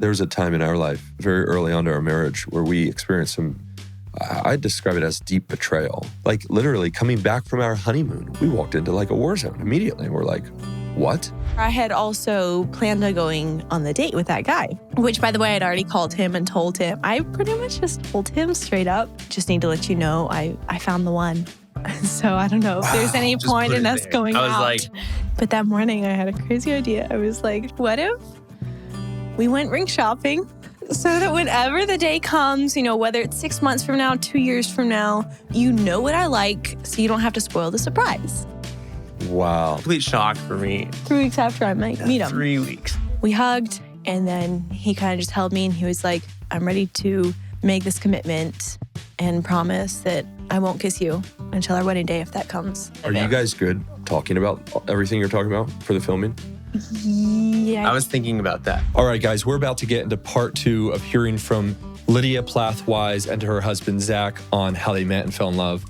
there was a time in our life, very early on to our marriage, where we experienced some, I'd describe it as deep betrayal. Like literally coming back from our honeymoon, we walked into like a war zone immediately. We're like, what? I had also planned on going on the date with that guy, which, by the way, I'd already called him and told him. I pretty much just told him straight up, just need to let you know I found the one. So I don't know if there's any point in us going out. I was But that morning I had a crazy idea. I was like, what if we went ring shopping so that whenever the day comes, you know, whether it's 6 months from now, 2 years from now, you know what I like so you don't have to spoil the surprise. Wow. complete shock for me. 3 weeks after I meet him. 3 weeks. We hugged, and then he kind of just held me and he was like, I'm ready to make this commitment and promise that I won't kiss you until our wedding day if that comes. Are you guys good talking about everything you're talking about for the filming? Yeah. I was thinking about that. All right, guys, we're about to get into part 2 of hearing from Lydia Plath Wyse and her husband, Zac, on how they met and fell in love.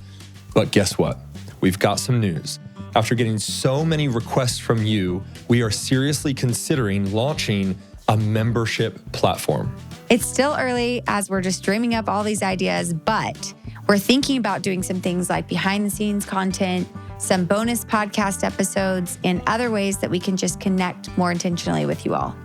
But guess what? We've got some news. After getting so many requests from you, we are seriously considering launching a membership platform. It's still early as we're just dreaming up all these ideas, but we're thinking about doing some things like behind the scenes content, some bonus podcast episodes, and other ways that we can just connect more intentionally with you all.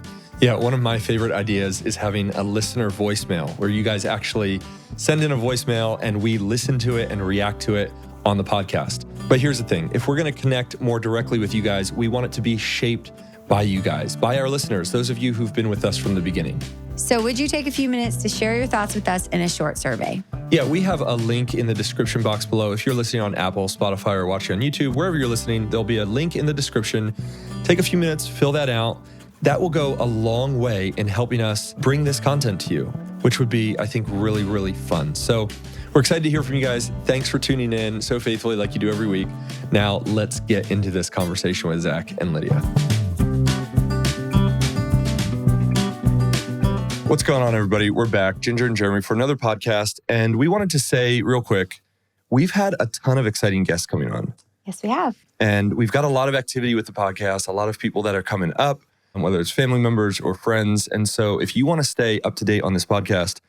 Yeah, one of my favorite ideas is having a listener voicemail where you guys actually send in a voicemail and we listen to it and react to it on the podcast. But here's the thing, if we're gonna connect more directly with you guys, we want it to be shaped by you guys, by our listeners, those of you who've been with us from the beginning. So would you take a few minutes to share your thoughts with us in a short survey? Yeah, we have a link in the description box below. If you're listening on Apple, Spotify, or watching on YouTube, wherever you're listening, there'll be a link in the description. Take a few minutes, fill that out. That will go a long way in helping us bring this content to you, which would be, I think, really, really fun. So we're excited to hear from you guys. Thanks for tuning in so faithfully like you do every week. Now let's get into this conversation with Zac and Lydia. What's going on, everybody? We're back, Ginger and Jeremy, for another podcast. And we wanted to say real quick, we've had a ton of exciting guests coming on. Yes, we have. And we've got a lot of activity with the podcast, a lot of people that are coming up, whether it's family members or friends. And so if you want to stay up to date on this podcast,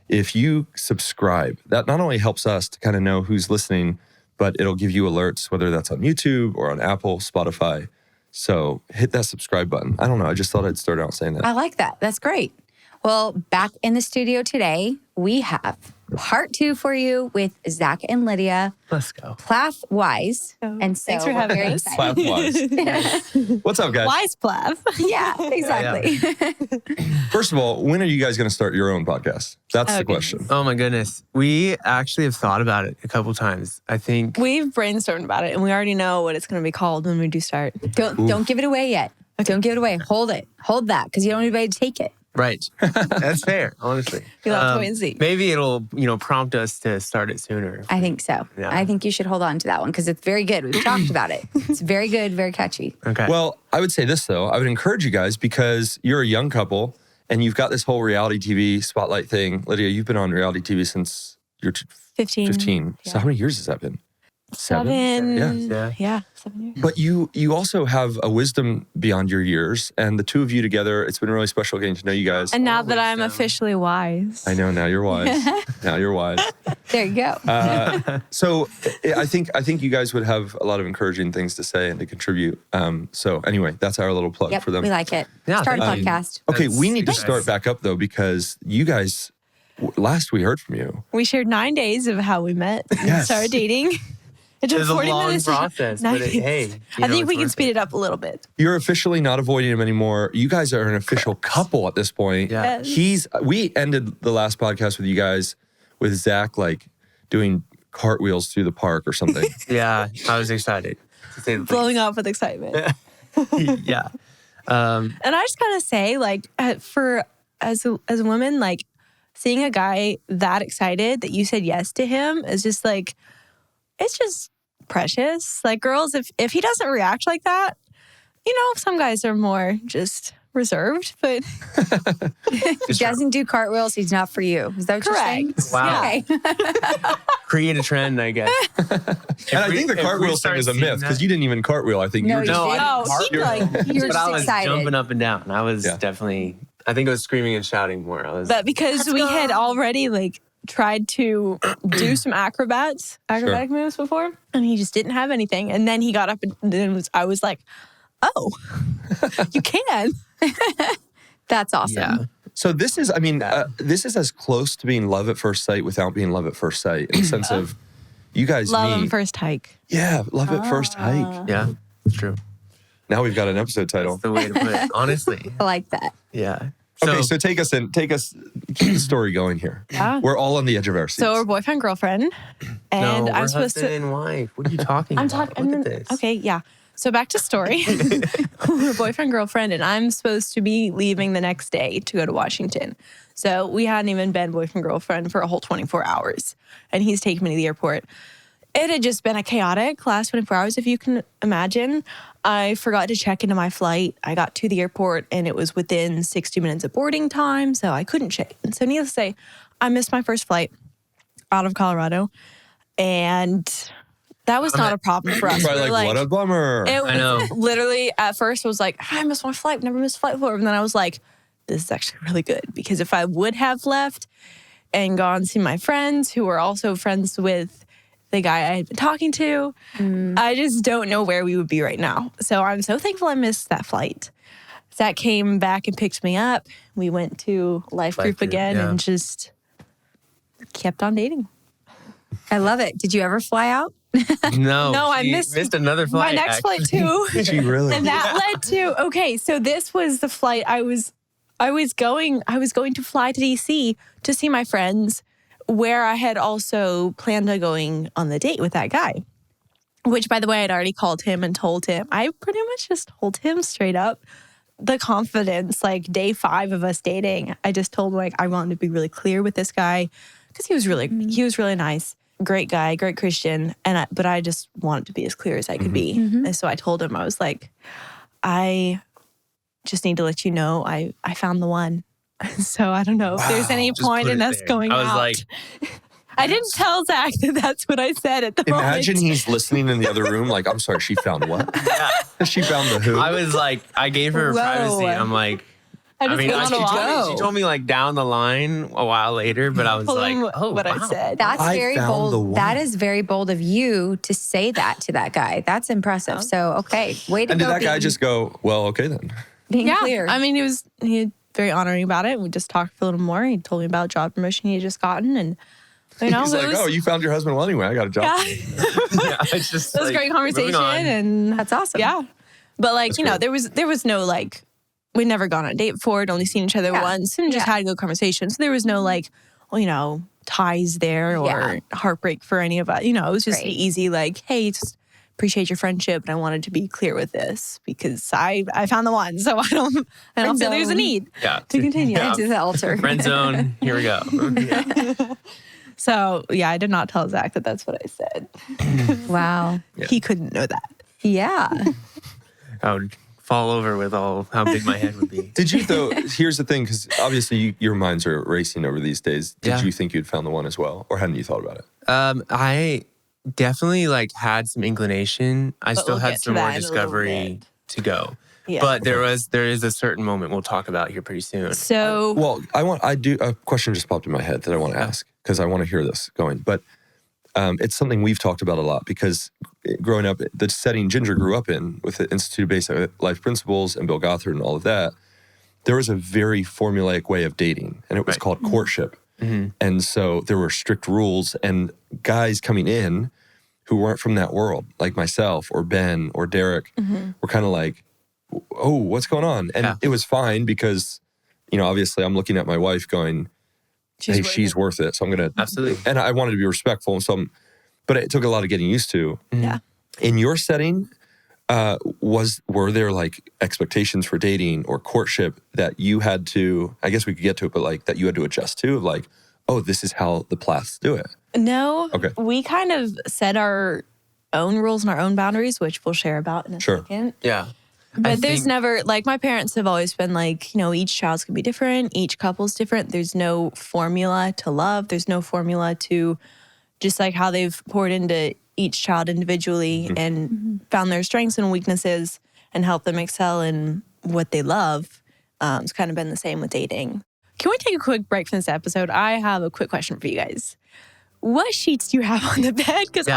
if you subscribe, that not only helps us to kind of know who's listening, but it'll give you alerts, whether that's on YouTube or on Apple, Spotify. So hit that subscribe button. I don't know. I just thought I'd start out saying that. I like that. That's great. Well, back in the studio today, we have part 2 for you with Zac and Lydia. Let's go. Plath Wyse. And so Thanks for having we're very us. excited. Plath Wyse. What's up, guys? Wyse Plath. Yeah, exactly. First of all, when are you guys going to start your own podcast? That's the question. Oh my goodness. We actually have thought about it a couple times. I think We've brainstormed about it, and we already know what it's going to be called when we do start. Don't give it away yet. Don't give it away. Hold it. Hold that, because you don't want anybody to take it. right. That's fair, honestly. You'll have to wait and see. Maybe it'll, prompt us to start it sooner. I think so. Yeah. I think you should hold on to that one because it's very good. We've talked about it. It's very good, very catchy. Okay. Well, I would say this, though. I would encourage you guys because you're a young couple and you've got this whole reality TV spotlight thing. Lydia, you've been on reality TV since you're 15. 15. Yeah. So how many years has that been? 7. Yeah. Yeah, 7 years. But you also have a wisdom beyond your years. And the two of you together, it's been really special getting to know you guys. And now that I'm wisdom. officially wise. I know, now you're wise. Now you're wise. There you go. So I think you guys would have a lot of encouraging things to say and to contribute. So anyway, that's our little plug Yep, for them. we like it. Yeah, Start a thank you. podcast. Okay, That's we need to nice. start back up though because you guys, last we heard from you. We shared 9 days of how we met and Yes. started dating. It took It was a 40 long minutes. process, but hey. I think we can speed it up a little bit. You're officially not avoiding him anymore. You guys are an official couple at this point. Yeah. Yes. We ended the last podcast with you guys with Zac like doing cartwheels through the park or something. Yeah, I was excited. To say the Blowing up with excitement. least. Yeah. And I just gotta say, like, as a woman, like, seeing a guy that excited that you said yes to him is just like, it's just precious. Like, girls, if he doesn't react like that, some guys are more just reserved, but He doesn't do cartwheels. He's not for you. Is that what correct. you're saying? Wow. Okay. Create a trend, I guess. And I think the cartwheel thing is a myth because you didn't even cartwheel. I think No, you were just you didn't. I Oh, he, like, You're but just I was excited. jumping up and down. I was Yeah. definitely I think it was screaming and shouting more. But because we had already like tried to do some acrobatic moves before, and he just didn't have anything. And then he got up and then I was like, oh, you can. That's awesome. Yeah. So this is, this is as close to being love at first sight without being love at first sight in the sense of you guys Love meet. on first hike. Yeah, love at first hike. Yeah, it's true. Now we've got an episode title. That's the way to put it. Honestly. I like that. Yeah. Okay, so keep the story going here. Yeah. We're all on the edge of our seats. So we're boyfriend, girlfriend. And no, I'm we're supposed husband to. and wife. What are you talking I'm about? talking. Look at this. Okay, yeah. So back to story. We're boyfriend, girlfriend, and I'm supposed to be leaving the next day to go to Washington. So we hadn't even been boyfriend, girlfriend for a whole 24 hours. And he's taking me to the airport. It had just been a chaotic last 24 hours, if you can imagine. I forgot to check into my flight. I got to the airport and it was within 60 minutes of boarding time, so I couldn't check. And so needless to say, I missed my first flight out of Colorado. And that was not a problem for us. Probably like, what a bummer. It I know. was literally, at first, I was like, I missed my flight. Never missed a flight before. And then I was like, this is actually really good. Because if I would have left and gone see my friends who were also friends with the guy I had been talking to, I just don't know where we would be right now. So I'm so thankful I missed that flight. Zac came back and picked me up. We went to Life Group again and just kept on dating. I love it. Did you ever fly out? No, I she missed another flight. My next flight too. She really? And that led to, okay, so this was the flight I was going to fly to DC to see my friends, where I had also planned on going on the date with that guy, which, by the way, I'd already called him and told him. I pretty much just told him straight up the confidence, like day 5 of us dating. I just told him, like, I wanted to be really clear with this guy because he was really nice, great guy, great Christian. But I just wanted to be as clear as I could be. And so I told him, I was like, I just need to let you know I found the one. So I don't know if there's any point in us going out. I was like, I didn't tell Zac that that's what I said at the Imagine moment. he's listening in the other room like, I'm sorry, she found what? She found the who? I was like, I gave her Whoa. privacy. I'm like, I just went on a walk. she told me like down the line a while later, but I was Told like, him oh, what wow. I said. That's I very found the bold. one. That is very bold of you to say that to that guy. That's impressive. So, okay, way to And go. did that guy being- just go, well, okay then? being Yeah, clear? I mean, he was very honoring about it. We just talked for a little more. He told me about a job promotion he had just gotten, and you know, He's it like, was, oh, you found your husband? Well, anyway, I got a job. yeah, Yeah, it's just it was a like, great conversation, moving on. and That's awesome. yeah. But like, That's you know, great. there was no like, we'd never gone on a date before. I'd only seen each other Yeah. once, and just Yeah. had a good conversation. So there was no like, well, you know, ties there or Yeah. heartbreak for any of us. You know, it was just Right. an easy like, hey, just appreciate your friendship, and I wanted to be clear with this because I found the one, so I don't feel there's a zone. need Yeah. to continue. Yeah. To the altar. Friend zone. Here we go. Yeah. So yeah, I did not tell Zac that that's what I said. Wow. He couldn't know that. Yeah. I would fall over with all how big my head would be. Did you, though? Here's the thing, because obviously your minds are racing over these days. Did Yeah. you think you'd found the one as well? Or hadn't you thought about it? I definitely like had some inclination. I But still we'll had get to some more that in a little discovery bit. to go. Yeah. But there is a certain moment we'll talk about here pretty soon. So Well, a question just popped in my head that I want to ask because I want to hear this going. But it's something we've talked about a lot because growing up, the setting Ginger grew up in with the Institute of Basic Life Principles and Bill Gothard and all of that, there was a very formulaic way of dating, and it was Right. called courtship. And so there were strict rules, and guys coming in who weren't from that world, like myself or Ben or Derek, were kind of like, oh, what's going on? And Yeah. it was fine because, you know, obviously I'm looking at my wife going, hey, she's worth it. So I'm going to, Absolutely. and I wanted to be respectful. And so, but it took a lot of getting used to. yeah. In your setting, were there like expectations for dating or courtship that you had to, I guess we could get to it, but like that you had to adjust to, of like, oh, this is how the Plaths do it? No, Okay. we kind of set our own rules and our own boundaries, which we'll share about in a Sure. second. Yeah. But there's never, like, my parents have always been like, you know, each child's gonna be different, each couple's different. There's no formula to love. There's no formula to just like how they've poured into each child individually and found their strengths and weaknesses and helped them excel in what they love. It's kind of been the same with dating. Can we take a quick break from this episode? I have a quick question for you guys. What sheets do you have on the bed? Because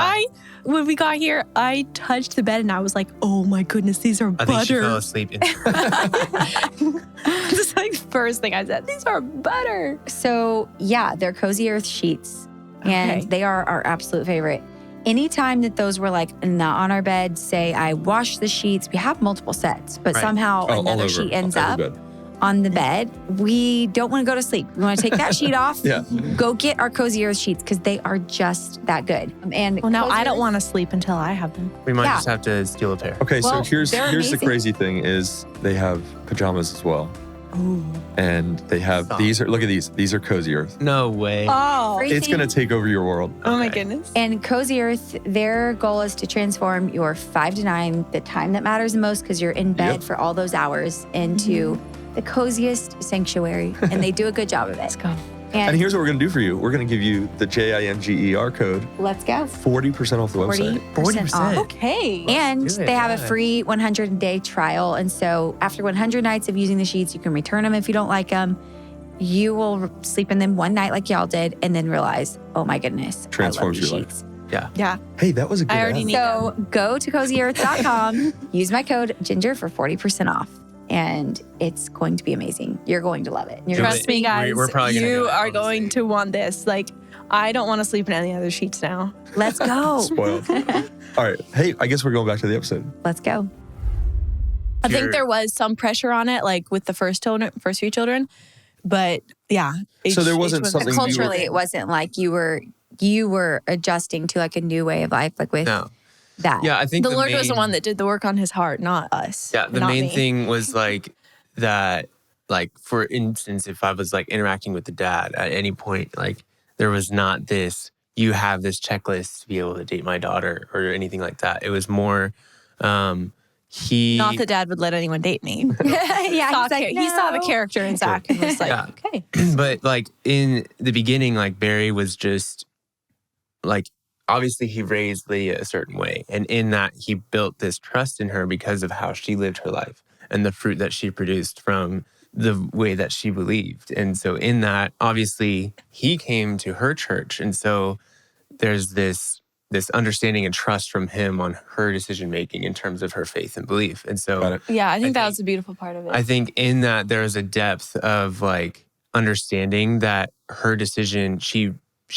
when we got here, I touched the bed and I was like, oh my goodness, these are butter. I think she fell asleep. Just like the first thing I said, these are butter. So yeah, they're Cozy Earth sheets and they are our absolute favorite. Anytime that those were like not on our bed, say I washed the sheets, we have multiple sets, but somehow another sheet ends up on the bed, we don't want to go to sleep. We want to take that sheet off, go get our Cozy Earth sheets because they are just that good. And now I don't want to sleep until I have them. We might just have to steal a pair. Okay, Well, so here's they're the crazy thing is they have pajamas as well. Ooh. And they have look at these are Cozy Earth. No way. Oh, It's gonna take over your world. oh my goodness. And Cozy Earth, their goal is to transform your 5 to 9, the time that matters the most because you're in bed for all those hours, into the coziest sanctuary. And they do a good job of it. Let's go. And here's what we're gonna do for you. We're gonna give you the JINGER code. Let's go. 40% off the website. 40% off. Okay. And do it, they have a free 100-day trial. And so after 100 nights of using the sheets, you can return them if you don't like them. You will sleep in them one night like y'all did and then realize, oh my goodness, Transforms I love your these life. sheets. Yeah. Hey, that was a good I already ad. need So go to cozyearth.com, use my code GINGER for 40% off. And it's going to be amazing. You're going to love it. You're Trust me, guys. We're probably gonna you do it, are honestly. going to want this. Like, I don't want to sleep in any other sheets now. Let's go. Spoiled. All right. Hey, I guess we're going back to the episode. Let's go. I think there was some pressure on it, like with the first few children. But yeah. So there wasn't something you were- Culturally, it wasn't like you were adjusting to like a new way of life, like with that. Yeah, I think The Lord was the one that did the work on his heart, not us. Yeah, the not main me. thing was like that, like for instance, if I was like interacting with the dad at any point, like there was not this, you have this checklist to be able to date my daughter or anything like that. It was more, he. Not that Dad would let anyone date me. Yeah, He saw the character in Zac and was like, Yeah. okay. But like in the beginning, like Barry was just like, obviously he raised Lydia a certain way. And in that he built this trust in her because of how she lived her life and the fruit that she produced from the way that she believed. And so in that, obviously he came to her church. And so there's this understanding and trust from him on her decision-making in terms of her faith and belief. And so Yeah, I think that was the beautiful part of it. I think in that there's a depth of like understanding that her decision, she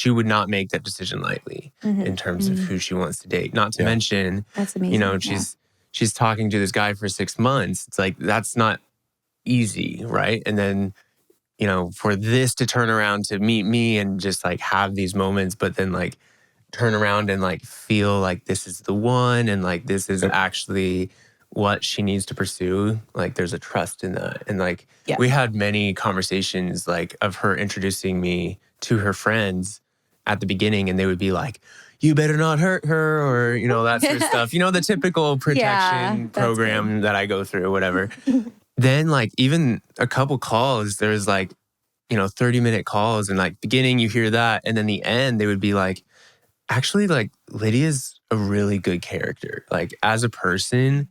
would not make that decision lightly in terms of who she wants to date. Not to mention, That's amazing. you know, she's talking to this guy for 6 months. It's like, that's not easy, right? And then, you know, for this to turn around to meet me and just like have these moments, but then like turn around and like feel like this is the one and like this is actually what she needs to pursue. Like there's a trust in that. And like we had many conversations like of her introducing me to her friends at the beginning, and they would be like, you better not hurt her, or, you know, that sort of stuff. You know, the typical protection program that I go through, whatever. Then like even a couple calls, there's like, you know, 30-minute calls, and like beginning you hear that, and then the end they would be like, actually like Lydia's a really good character. Like as a person,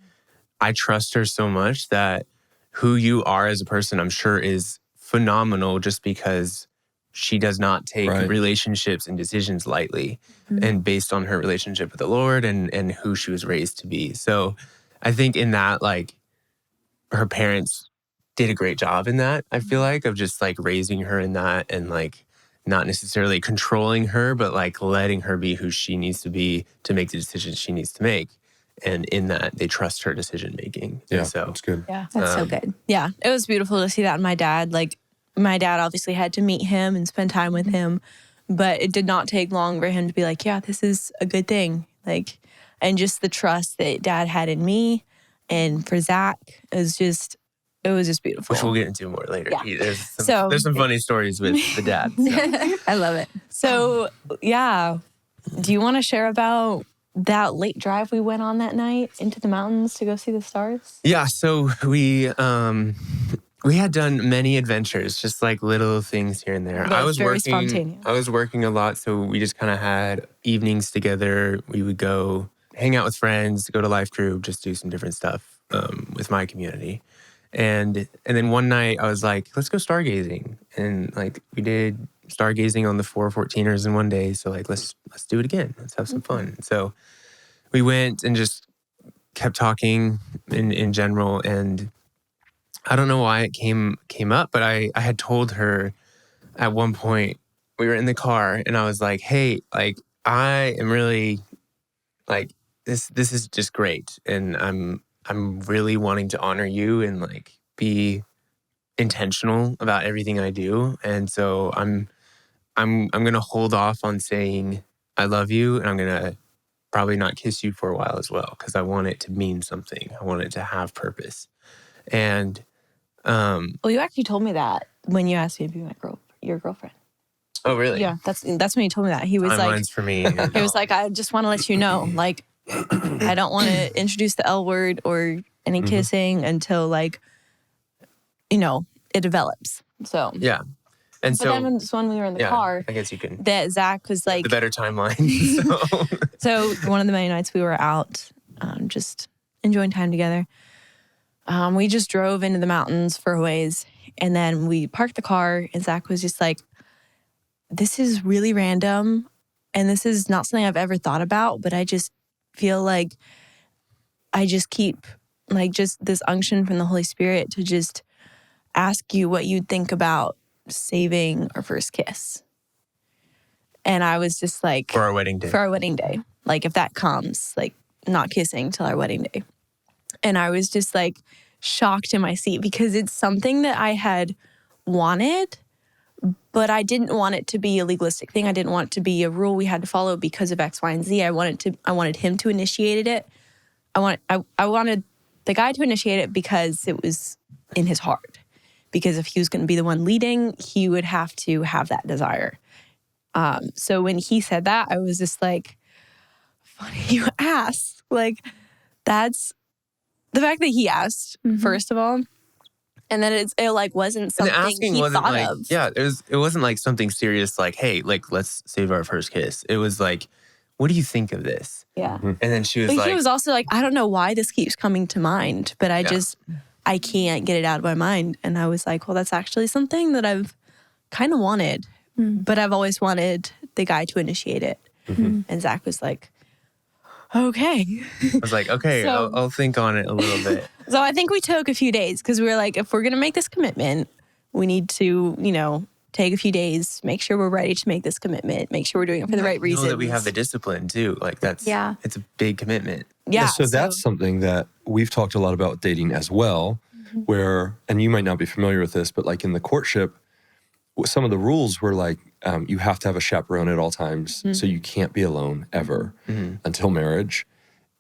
I trust her so much that who you are as a person, I'm sure is phenomenal, just because she does not take relationships and decisions lightly and based on her relationship with the Lord and who she was raised to be. So I think in that, like, her parents did a great job in that, I feel like, of just like raising her in that and like not necessarily controlling her, but like letting her be who she needs to be to make the decisions she needs to make. And in that, they trust her decision making. Yeah, so that's good. Yeah. That's so good. Yeah, it was beautiful to see that in my dad. Like, my dad obviously had to meet him and spend time with him, but it did not take long for him to be like, yeah, this is a good thing. Like, and just the trust that Dad had in me and for Zac is just, it was just beautiful. which we'll get into more later. Yeah. There's some funny stories with the dad. So. I love it. So, yeah. Do you want to share about that late drive we went on that night into the mountains to go see the stars? Yeah, so we had done many adventures, just like little things here and there. But it's very spontaneous. I was working a lot, so we just kind of had evenings together. We would go hang out with friends, go to life group, just do some different stuff with my community. And then one night I was like, let's go stargazing. And like we did stargazing on the 414ers in one day. So like, let's do it again. Let's have some fun. So we went and just kept talking in general. And I don't know why it came up, but I had told her at one point, we were in the car and I was like, hey, like I am really like, this is just great. And I'm really wanting to honor you and like be intentional about everything I do. And so I'm gonna hold off on saying I love you, and I'm gonna probably not kiss you for a while as well, because I want it to mean something. I want it to have purpose. And Well, you actually told me that when you asked me to be your girlfriend. oh really? Yeah, that's when he told me that. He was like, Timelines for me. he was like, I just want to let you know, like, I don't want to introduce the L word or any kissing until like, you know, it develops. So yeah. And but then when we were in the car, I guess you can. that Zach was like The better timeline. So one of the many nights we were out, just enjoying time together. We just drove into the mountains for a ways, and then we parked the car, and Zach was just like, this is really random, and this is not something I've ever thought about, but I just feel like I just keep like just this unction from the Holy Spirit to just ask you what you'd think about saving our first kiss. And I was just like, for our wedding day. For our wedding day. Like if that comes, like not kissing till our wedding day. And I was just like shocked in my seat because it's something that I had wanted, but I didn't want it to be a legalistic thing. I didn't want it to be a rule we had to follow because of X, Y, and Z. I wanted him to initiate it. I wanted the guy to initiate it because it was in his heart. Because if he was going to be the one leading, he would have to have that desire. So when he said that, I was just like, funny you asked. Like, that's the fact that he asked, first of all. And then it like wasn't something he wasn't thought like, of. Yeah, it wasn't like something serious like, hey, like let's save our first kiss. It was like, what do you think of this? Yeah. And then she was But like, he was also like, I don't know why this keeps coming to mind, but I can't get it out of my mind. And I was like, well, that's actually something that I've kind of wanted, but I've always wanted the guy to initiate it. And Zach was like, okay. I was like, okay, So- I'll think on it a little bit. So I think we took a few days because we were like, if we're going to make this commitment, we need to, take a few days, make sure we're ready to make this commitment, make sure we're doing it for the right reasons. Know that we have the discipline too. Like it's a big commitment. Yeah. So that's something that we've talked a lot about with dating as well, where, and you might not be familiar with this, but like in the courtship, some of the rules were like, you have to have a chaperone at all times. So you can't be alone ever until marriage.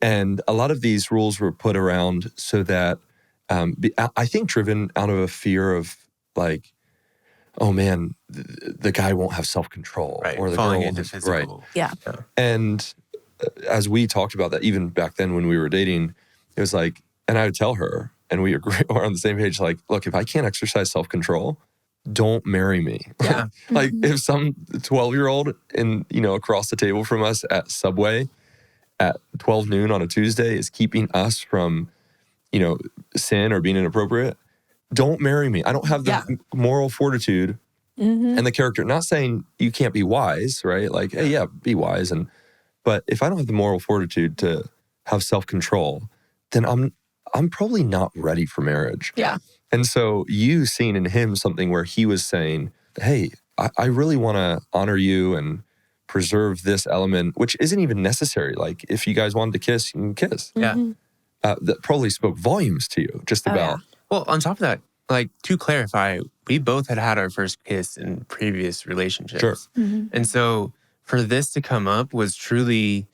And a lot of these rules were put around so that, I think driven out of a fear of like, oh man, the guy won't have self-control. Right. Or the Falling girl into won't have, physical. right. Yeah. And as we talked about that, even back then when we were dating, it was like, and I would tell her, and we agree, we're on the same page, like, look, if I can't exercise self-control, don't marry me. Yeah. Like if some 12-year-old across the table from us at Subway at 12 noon on a Tuesday is keeping us from, sin or being inappropriate, don't marry me. I don't have the moral fortitude and the character. Not saying you can't be wise, right? Like, hey, yeah, be wise. But if I don't have the moral fortitude to have self-control, then I'm probably not ready for marriage. Yeah. And so you seeing in him something where he was saying, hey, I really want to honor you and preserve this element, which isn't even necessary. Like if you guys wanted to kiss, you can kiss. Yeah. That probably spoke volumes to you just about. Well, on top of that, like to clarify, we both had our first kiss in previous relationships. Sure. And so for this to come up was truly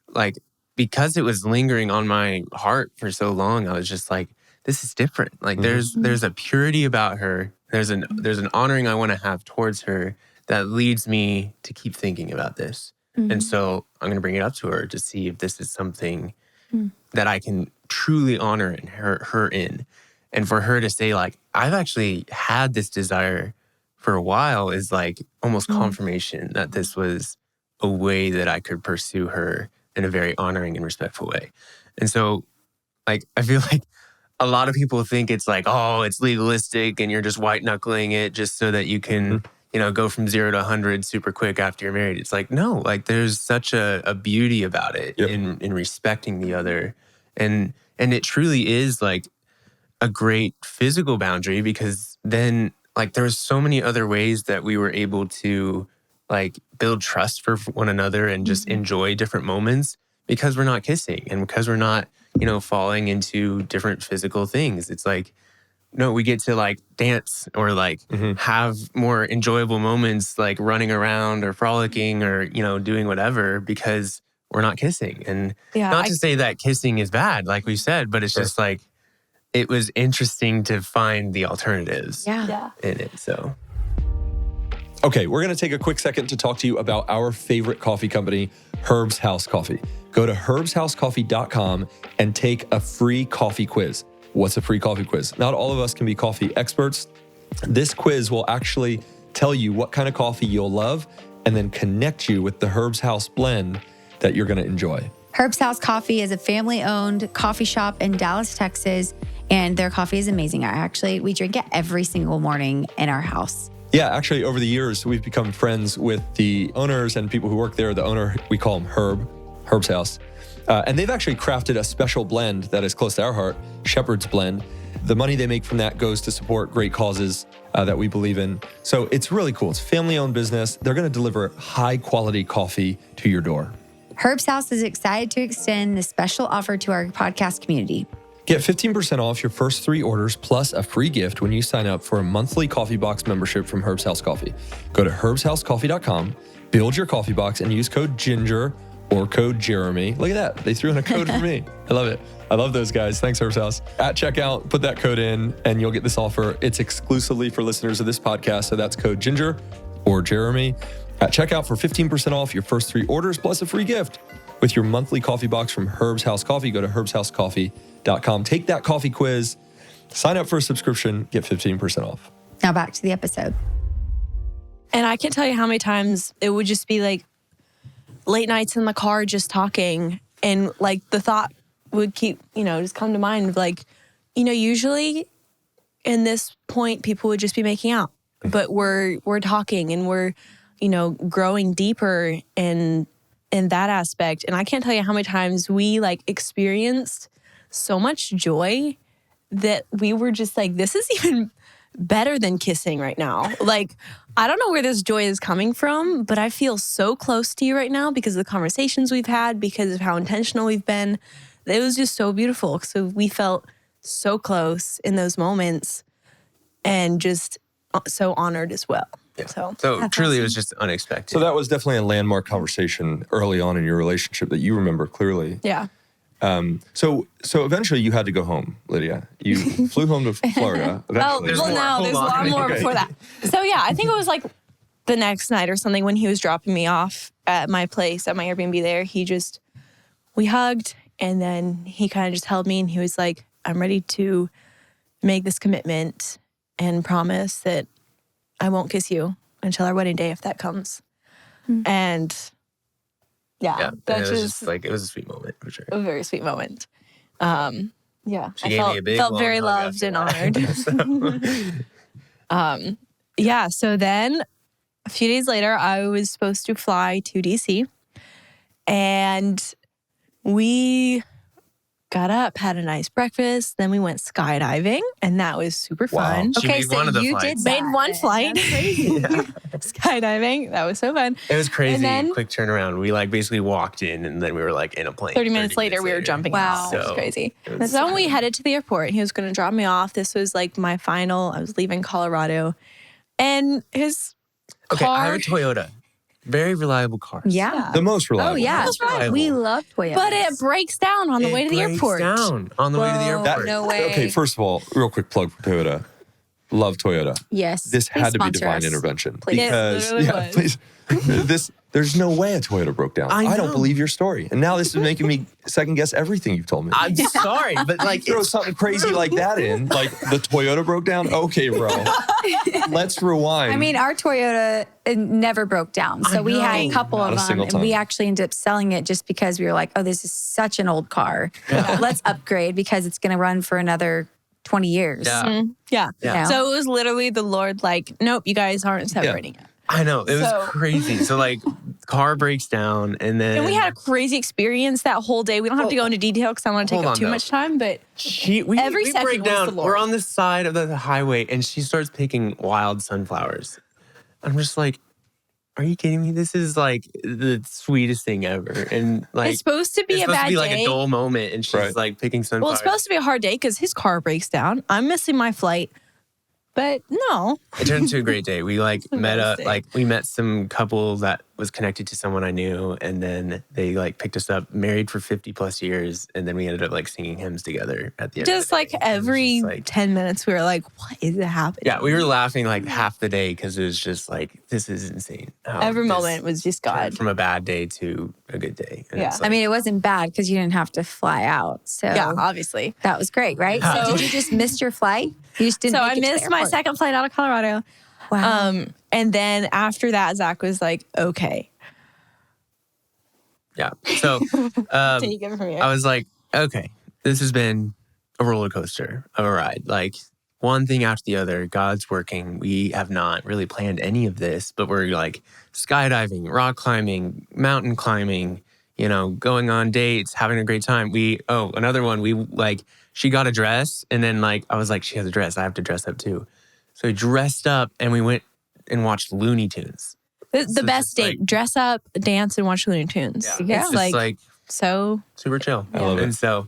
like, because it was lingering on my heart for so long, I was just like, this is different. Like there's a purity about her. There's an honoring I want to have towards her that leads me to keep thinking about this. And so I'm going to bring it up to her to see if this is something that I can truly honor her in. And for her to say like, I've actually had this desire for a while is like almost confirmation that this was a way that I could pursue her in a very honoring and respectful way. And so like, I feel like a lot of people think it's like, oh, it's legalistic and you're just white knuckling it just so that you can, go from 0 to 100 super quick after you're married. It's like, no, like there's such a beauty about it in respecting the other. And it truly is like a great physical boundary, because then like there's so many other ways that we were able to like build trust for one another and just enjoy different moments, because we're not kissing and because we're not, falling into different physical things. It's like, no, we get to like dance or like have more enjoyable moments, like running around or frolicking or, doing whatever, because we're not kissing. And not to say that kissing is bad, like we said, but it's just like, it was interesting to find the alternatives in it. So. Okay, we're going to take a quick second to talk to you about our favorite coffee company, Herb's House Coffee. Go to herbshousecoffee.com and take a free coffee quiz. What's a free coffee quiz? Not all of us can be coffee experts. This quiz will actually tell you what kind of coffee you'll love and then connect you with the Herb's House blend that you're going to enjoy. Herb's House Coffee is a family-owned coffee shop in Dallas, Texas, and their coffee is amazing. We drink it every single morning in our house. Yeah, actually, over the years, we've become friends with the owners and people who work there. The owner, we call him Herb's House. And they've actually crafted a special blend that is close to our heart, Shepherd's Blend. The money they make from that goes to support great causes that we believe in. So it's really cool. It's a family-owned business. They're going to deliver high-quality coffee to your door. Herb's House is excited to extend this special offer to our podcast community. Get 15% off your first 3 orders plus a free gift when you sign up for a monthly coffee box membership from Herb's House Coffee. Go to herbshousecoffee.com, build your coffee box, and use code GINGER or code Jeremy. Look at that. They threw in a code for me. I love it. I love those guys. Thanks, Herb's House. At checkout, put that code in and you'll get this offer. It's exclusively for listeners of this podcast. So that's code GINGER or Jeremy at checkout for 15% off your first 3 orders plus a free gift with your monthly coffee box from Herb's House Coffee. Go to herbshousecoffee.com. Take that coffee quiz, sign up for a subscription, get 15% off. Now back to the episode. And I can't tell you how many times it would just be like late nights in the car just talking, and like the thought would keep, just come to mind of like, usually in this point people would just be making out, but we're talking and we're, growing deeper in that aspect. And I can't tell you how many times we like experienced so much joy that we were just like, this is even better than kissing right now. Like, I don't know where this joy is coming from, but I feel so close to you right now because of the conversations we've had, because of how intentional we've been. It was just so beautiful. So we felt so close in those moments and just so honored as well. Yeah. So truly, awesome. It was just unexpected. So that was definitely a landmark conversation early on in your relationship that you remember clearly. Yeah. So eventually you had to go home, Lydia. You flew home to Florida. There's a lot more before that. So yeah, I think it was like the next night or something when he was dropping me off at my place, at my Airbnb there. We hugged, and then he kind of just held me and he was like, I'm ready to make this commitment and promise that I won't kiss you until our wedding day if that comes. Mm-hmm. And that's just like, it was a sweet moment for sure. A very sweet moment. She gave me a big felt very loved and honored. So then a few days later, I was supposed to fly to DC, and we got up, had a nice breakfast, then we went skydiving, and that was super fun. She made one of the flights. Made one flight. That's crazy. Skydiving. That was so fun. It was crazy. Then, quick turnaround. We like basically walked in, and then we were like in a plane. 30 minutes later, we were jumping out. So, it was crazy. So we headed to the airport. He was going to drop me off. This was like my final. I was leaving Colorado, and his car. I have a Toyota. Very reliable car. Yeah. The most reliable. Oh, yeah. Most reliable. We love Toyotas. But it breaks down on the way to the airport. On the way to the airport. No way. Okay, first of all, real quick plug for Toyota. Love Toyota. Yes. This had to be divine intervention. Please. Because, please. There's no way a Toyota broke down. I don't know. believe your story. And now this is making me second guess everything you've told me. I'm sorry, but like Throw something crazy like that in, like the Toyota broke down. Okay, bro. Let's rewind. I mean, our Toyota never broke down. So we had a couple Not of a them, single and we time. actually ended up selling it just because we were like, oh, this is such an old car. Let's upgrade because it's going to run for another 20 years. Yeah. Yeah. Yeah. So it was literally the Lord like, nope, you guys aren't separating it. I know. It was So- crazy. So like car breaks down and then And we had a crazy experience that whole day. We don't have to go into detail because I don't want to take Hold up on, too though. much time, but we every second break was down. the Lord. We're on the side of the highway and she starts picking wild sunflowers. I'm just like, are you kidding me? This is like the sweetest thing ever. And like it's supposed to be it's a supposed bad to be like day. a dull moment and she's Right. like picking sunflowers. Well, it's supposed to be a hard day because his car breaks down. I'm missing my flight. But no. It turned into a great day. We like met up, Nice day. like we met some couple that was connected to someone I knew, and then they like picked us up, married for 50 plus years, and then we ended up like singing hymns together at the end. Just of the like day. It was every just, like, 10 minutes, we were like, what is happening? yeah, we were laughing like half the day because it was just like this is insane. how Every this moment was just turned God. from a bad day to a good day. And Yeah. it's I like, mean, it wasn't bad because you didn't have to fly out. So Yeah, obviously. that was great, right? So did you just miss your flight? You just didn't So make I it to the missed my airport? second flight out of Colorado. Wow. And then after that, Zach was like, okay. yeah. So Take it from here. I was like, okay, this has been a roller coaster of a ride. Like one thing after the other, God's working. We have not really planned any of this, but we're like skydiving, rock climbing, mountain climbing, you know, going on dates, having a great time. Another one, we like, she got a dress and then like, I was like, she has a dress. I have to dress up too. So we dressed up and we went and watched Looney Tunes. the so best just, date, like- dress up, dance, and watch Looney Tunes. Yeah. It's Just like, so super chill. I love it. And so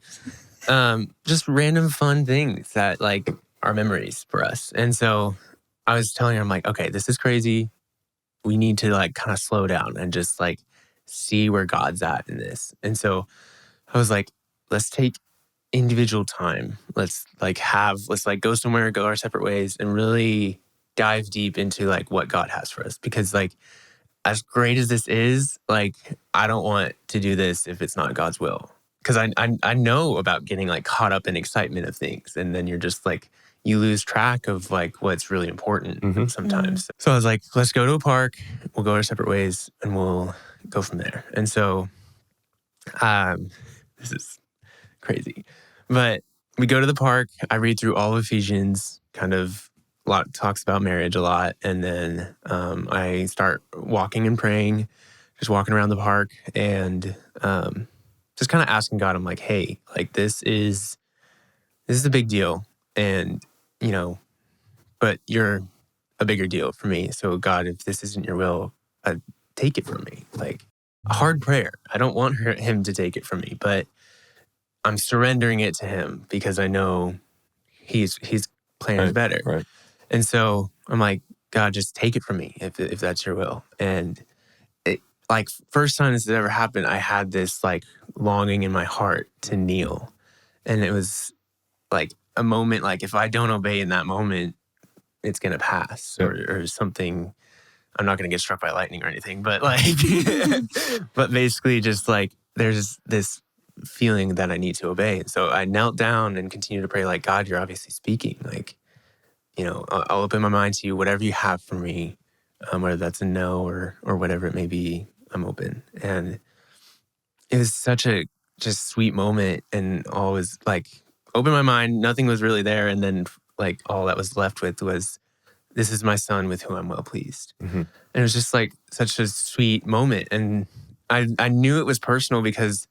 just random fun things that like are memories for us. And so I was telling her, I'm like, okay, this is crazy. We need to like kind of slow down and just like see where God's at in this. And so I was like, let's take individual time. Let's go somewhere, go our separate ways and really dive deep into like what God has for us. Because like as great as this is, like I don't want to do this if it's not God's will. Because I know about getting like caught up in excitement of things. And then you're just like, you lose track of like what's really important sometimes. So I was like, let's go to a park. We'll go our separate ways and we'll go from there. And so this is crazy. But we go to the park. I read through all of Ephesians, kind of a lot talks about marriage a lot. And then I start walking and praying, just walking around the park and just kind of asking God, I'm like, hey, like this is a big deal. And, you know, but you're a bigger deal for me. So God, if this isn't your will, take it from me. Like a hard prayer. I don't want him to take it from me, but I'm surrendering it to him because I know he's planning better. Right. And so I'm like, God, just take it from me if that's your will. And it, like first time this has ever happened, I had this like longing in my heart to kneel. And it was like a moment, like if I don't obey in that moment, it's going to pass or something. I'm not going to get struck by lightning or anything, but like, but basically just like there's this feeling that I need to obey. And so I knelt down and continued to pray like, God, you're obviously speaking. Like, you know, I'll open my mind to you, whatever you have for me, whether that's a no or whatever it may be, I'm open. And it was such a just sweet moment and all was like, opened my mind, nothing was really there. And then like all that was left with was, this is my son with whom I'm well pleased. Mm-hmm. And it was just like such a sweet moment. And I knew it was personal because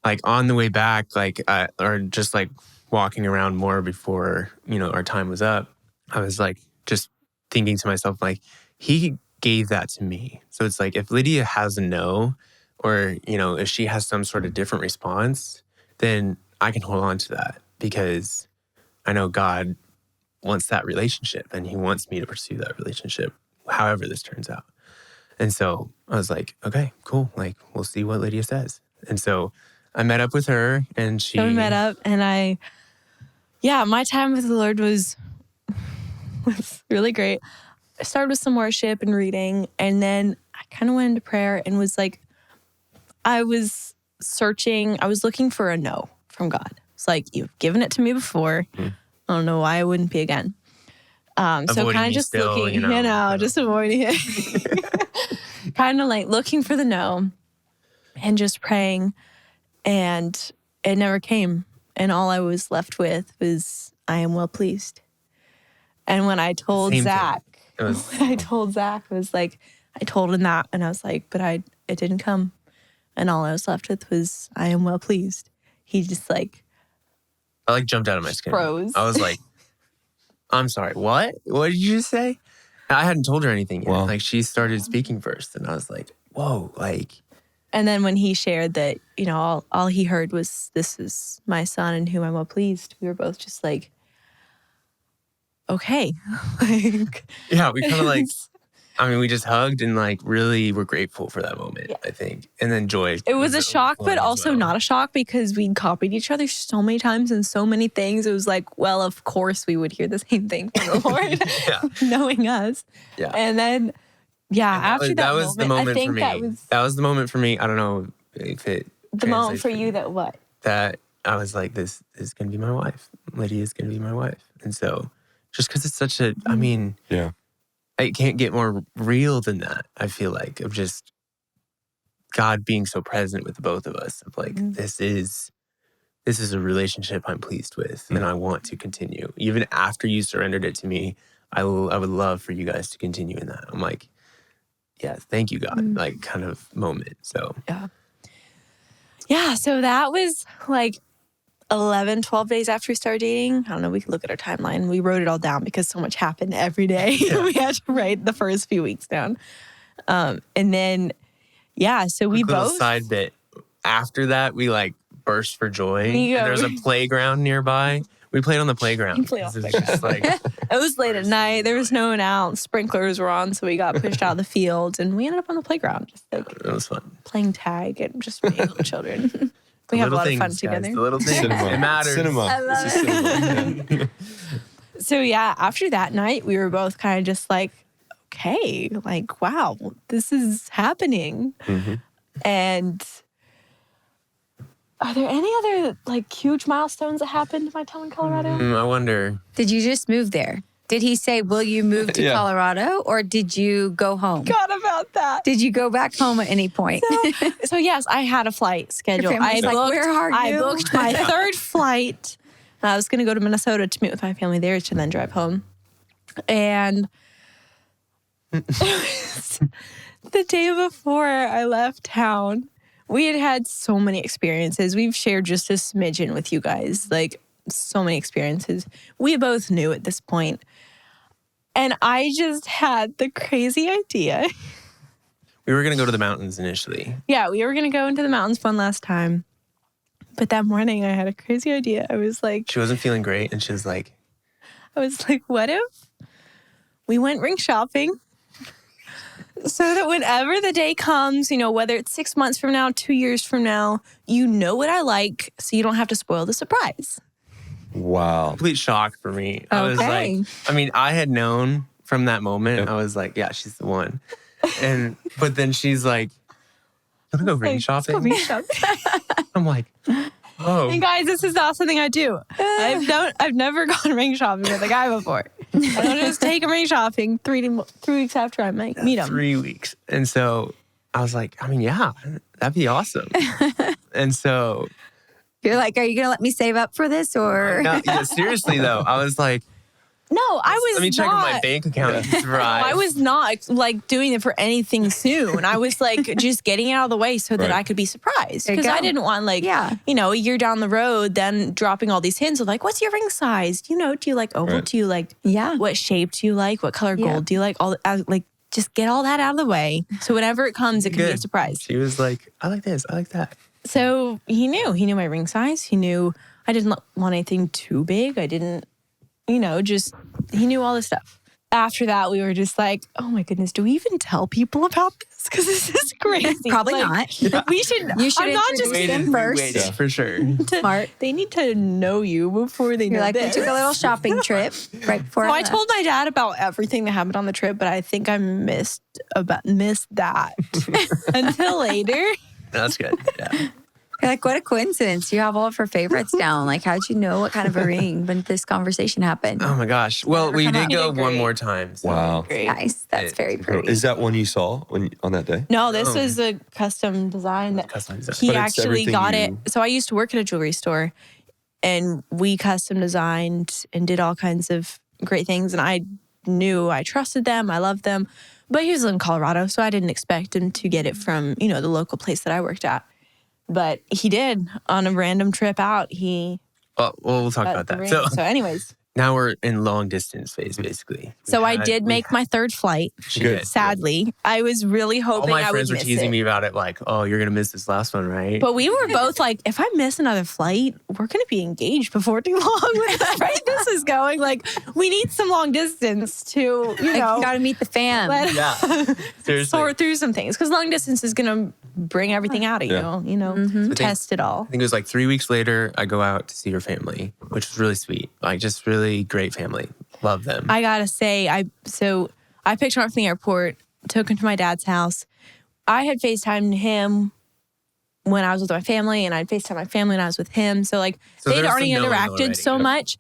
like on the way back, like, or just like walking around more before, you know, our time was up, I was like, just thinking to myself, like, he gave that to me. So it's like, if Lydia has a no, or, you know, if she has some sort of different response, then I can hold on to that because I know God wants that relationship and he wants me to pursue that relationship, however this turns out. And so I was like, okay, cool. Like, we'll see what Lydia says. And so I met up with her and she... So we met up and my time with the Lord was really great. I started with some worship and reading and then I kind of went into prayer and was like, I was looking for a no from God. It's like, you've given it to me before. I don't know why I wouldn't be again. So kind of just still, looking, just avoiding it. Kind of like looking for the no and just praying. And it never came. And all I was left with was, I am well pleased. And when I told Zac, I was like, I told him that. And I was like, but it didn't come. And all I was left with was, I am well pleased. He just like, I like jumped out of my skin. Froze. I was like, I'm sorry, what? What did you just say? I hadn't told her anything yet. Wow. Like, she started speaking first. And I was like, whoa, like. And then when he shared that, all he heard was, this is my son in whom I'm well pleased. We were both just like, okay. Like, yeah, we kind of like, we just hugged and like really were grateful for that moment, I think. And then joy. It was a shock, but also not a shock because we'd copied each other so many times and so many things. It was like, well, of course we would hear the same thing from the Lord, knowing us. Yeah. And then, after that was the moment for me. That was the moment for me. I don't know if it. The moment for you that what? That I was like, this is going to be my wife. Lydia is going to be my wife. And so just because it's such a, Yeah. it can't get more real than that, I feel like, of just God being so present with the both of us. Of like, this is a relationship I'm pleased with and I want to continue. Even after you surrendered it to me, I would love for you guys to continue in that. I'm like, yeah, thank you, God, like kind of moment. So yeah, so that was like 11, 12 days after we started dating. I don't know, we could look at our timeline. We wrote it all down because so much happened every day. We had to write the first few weeks down. And then, so we both. Little side bit. After that, we like burst for joy. And there's a playground nearby. We played on the playground. We played on the playground. Just like, it was late at night. There was no one out. Sprinklers were on, so we got pushed out of the field. And we ended up on the playground. Just like it was fun. Playing tag and just being little children. We have a lot of fun together. The little things. It matters. Cinema. I love it. So after that night, we were both kind of just like, okay, like, wow, this is happening. And are there any other like huge milestones that happened in my time in Colorado? I wonder. Did you just move there? Did he say, will you move to Colorado, or did you go home? Forgot about that. Did you go back home at any point? So yes, I had a flight scheduled. I booked my third flight. I was going to go to Minnesota to meet with my family there to then drive home. And the day before I left town, we had so many experiences. We've shared just a smidgen with you guys, like so many experiences. We both knew at this point. And I just had the crazy idea. We were going to go to the mountains initially. Yeah, we were going to go into the mountains one last time. But that morning I had a crazy idea. I was like... She wasn't feeling great and she was like... what if we went ring shopping? So that whenever the day comes, whether it's 6 months from now, 2 years from now, you know what I like, so you don't have to spoil the surprise. Wow. Complete shock for me. I was like, I had known from that moment. I was like, yeah, she's the one. But then she's like, "Want to go ring shopping?" I'm like, oh. And guys, this is not something I do. I've never gone ring shopping with a guy before. I don't just take him ring shopping 3 weeks after I meet him. 3 weeks. And so I was like, yeah, that'd be awesome. And so you're like, are you going to let me save up for this or? No, seriously though, I was like, no, I was let me check my bank account. I was not like doing it for anything soon. I was like just getting it out of the way so that I could be surprised. Because I didn't want a year down the road, then dropping all these hints of like, what's your ring size? Do you like oval? Do you like, what shape do you like? What color gold do you like? All like, just get all that out of the way. So whenever it comes, it can be a surprise. She was like, I like this. I like that. So he knew my ring size. He knew I didn't want anything too big. I didn't, he knew all this stuff. after that, we were just like, oh my goodness, do we even tell people about this? Because this is crazy. Probably like, not. We should. You should I'm not introduce just them first. Waited, for sure. Smart. They need to know you before they You're know like, this. we took a little shopping trip right before So I left. told my dad about everything that happened on the trip, but I think I missed that until later. That's good. Yeah. You're like, what a coincidence. You have all of her favorites down. Like, how'd you know what kind of a ring when this conversation happened? Oh my gosh. Well, we did go You did one great. more time. So. Wow. Great. Nice. That's very pretty. Is that one you saw on that day? No, this was a custom design that Custom design. he But it's actually everything got you- it. So I used to work at a jewelry store, and we custom designed and did all kinds of great things. And I trusted them, I loved them, but he was in Colorado, so I didn't expect him to get it from the local place that I worked at. But he did on a random trip out. He Well, we'll talk got about the that. ring. So anyways, now we're in long distance phase, basically. so I did make my third flight. Good. Sadly, I was really All hoping my I would friends were miss teasing it. me about it, like, oh, you're going to miss this last one, right? But we were both like, if I miss another flight, we're going to be engaged before too long with the rate this is going. Like, we need some long distance to, Like, you got to meet the fam. yeah. Seriously. sort through some things. Because long distance is going to bring everything out of you, test it all. I think it was like 3 weeks later, I go out to see her family, which was really sweet. Like, just really great family. Love them. I got to say, I picked him up from the airport, took him to my dad's house. I had FaceTimed him when I was with my family, and I'd FaceTime my family when I was with him. So, like, So they'd there's already some knowing interacted already. so Yep. much.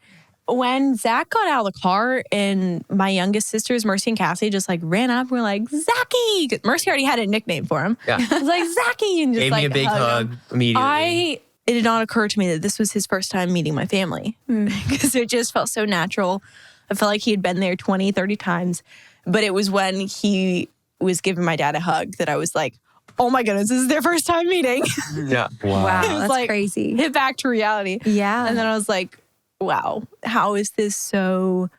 When Zach got out of the car and my youngest sisters, Mercy and Cassie, just like ran up, we're like, Zachy! 'Cause Mercy already had a nickname for him. Yeah. I was like, Zachy! And just Gave like me a big hugged him. hug immediately. It did not occur to me that this was his first time meeting my family because it just felt so natural. I felt like he had been there 20, 30 times. But it was when he was giving my dad a hug that I was like, oh my goodness, this is their first time meeting. Yeah. Wow, It was that's like, crazy. Hit back to reality. Yeah. And then I was like, wow, how is this so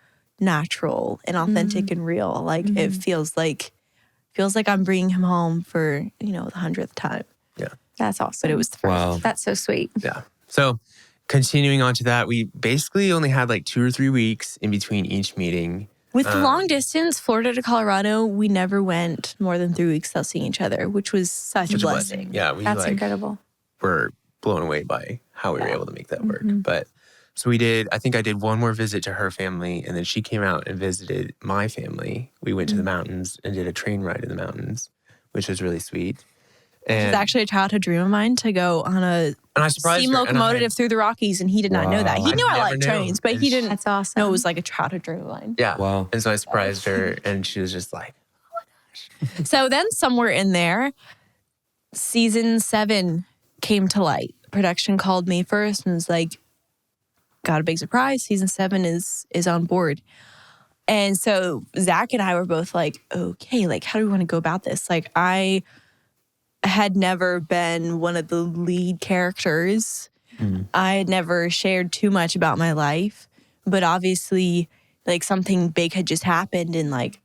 natural and authentic and real? Like it feels like I'm bringing him home for, the 100th time. Yeah. That's awesome. But it was the first. Wow. That's so sweet. Yeah. So continuing on to that, we basically only had like 2 or 3 weeks in between each meeting. With the long distance, Florida to Colorado, we never went more than 3 weeks without seeing each other, which was such a blessing. Yeah. We That's incredible. were blown away by how we were able to make that work. But so I think I did one more visit to her family, and then she came out and visited my family. We went to the mountains and did a train ride in the mountains, which was really sweet. And It's actually a childhood dream of mine to go on a I surprised steam her, and I- locomotive through the Rockies, and he did not know that. He Wow. knew I I liked never knew. trains, but he didn't That's awesome. know it was like a childhood dream of mine. Yeah. Wow. And so I surprised her, and she was just like, So then somewhere in there, season 7 came to light. Production called me first and was like, got a big surprise. Season 7 is on board. And so Zach and I were both like, okay, like, how do we want to go about this? Like, I had never been one of the lead characters. I had never shared too much about my life, but obviously, like, something big had just happened, and like,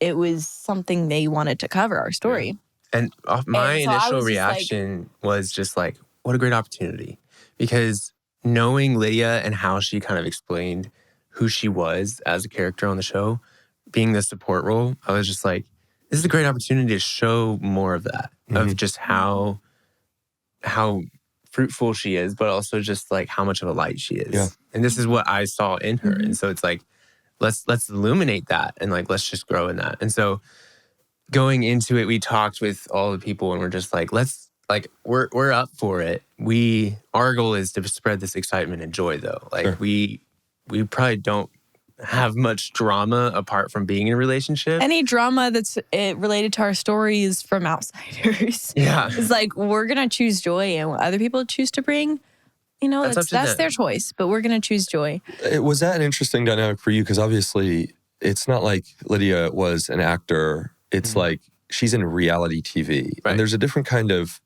it was something they wanted to cover, our story. and my And so I initial was just like- reaction was just like, what a great opportunity. Because knowing Lydia and how she kind of explained who she was as a character on the show, being the support role, I was just like, this is a great opportunity to show more of that, of just how fruitful she is, but also just like how much of a light she is. Yeah. And this is what I saw in her. And so it's like, let's illuminate that, and like, let's just grow in that. And so going into it, we talked with all the people, and we're just like, we're up for it. Our goal is to spread this excitement and joy, though. Like Sure. we probably don't have much drama apart from being in a relationship. Any drama that's related to our story is from outsiders. Yeah. It's like, we're going to choose joy, and what other people choose to bring, That's up to that's them. their choice, but we're going to choose joy. Was that an interesting dynamic for you? Because obviously, it's not like Lydia was an actor. It's like she's in reality TV. Right. And there's a different kind of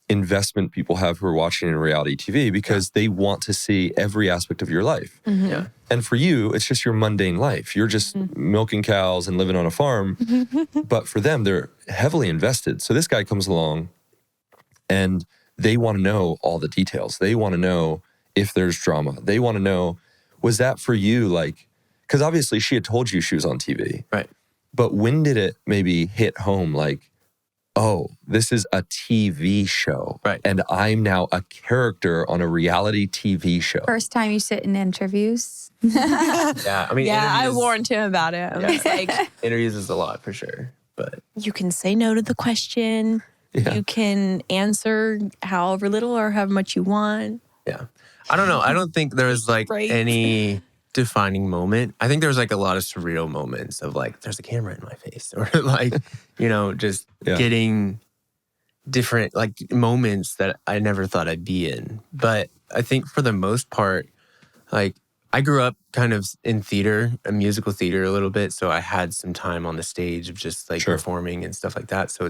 investment people have who are watching in reality TV because they want to see every aspect of your life. Yeah. And for you, it's just your mundane life. You're just milking cows and living on a farm. But for them, they're heavily invested. So this guy comes along and they want to know all the details. They want to know if there's drama. They want to know, was that for you like, because obviously she had told you she was on TV. Right. But when did it maybe hit home like, oh, this is a TV show. Right. And I'm now a character on a reality TV show. First time you sit in interviews. Yeah. I mean, I interviews- warned him about it. I was like, Interviews is a lot for sure. But you can say no to the question. Yeah. You can answer however little or however much you want. yeah. I don't know. I don't think there was like Right. any defining moment. I think there was like a lot of surreal moments of like, there's a camera in my face, or like, just Yeah. getting different like moments that I never thought I'd be in. But I think for the most part, like I grew up kind of in theater, a musical theater a little bit. So I had some time on the stage of just like Sure. performing and stuff like that. So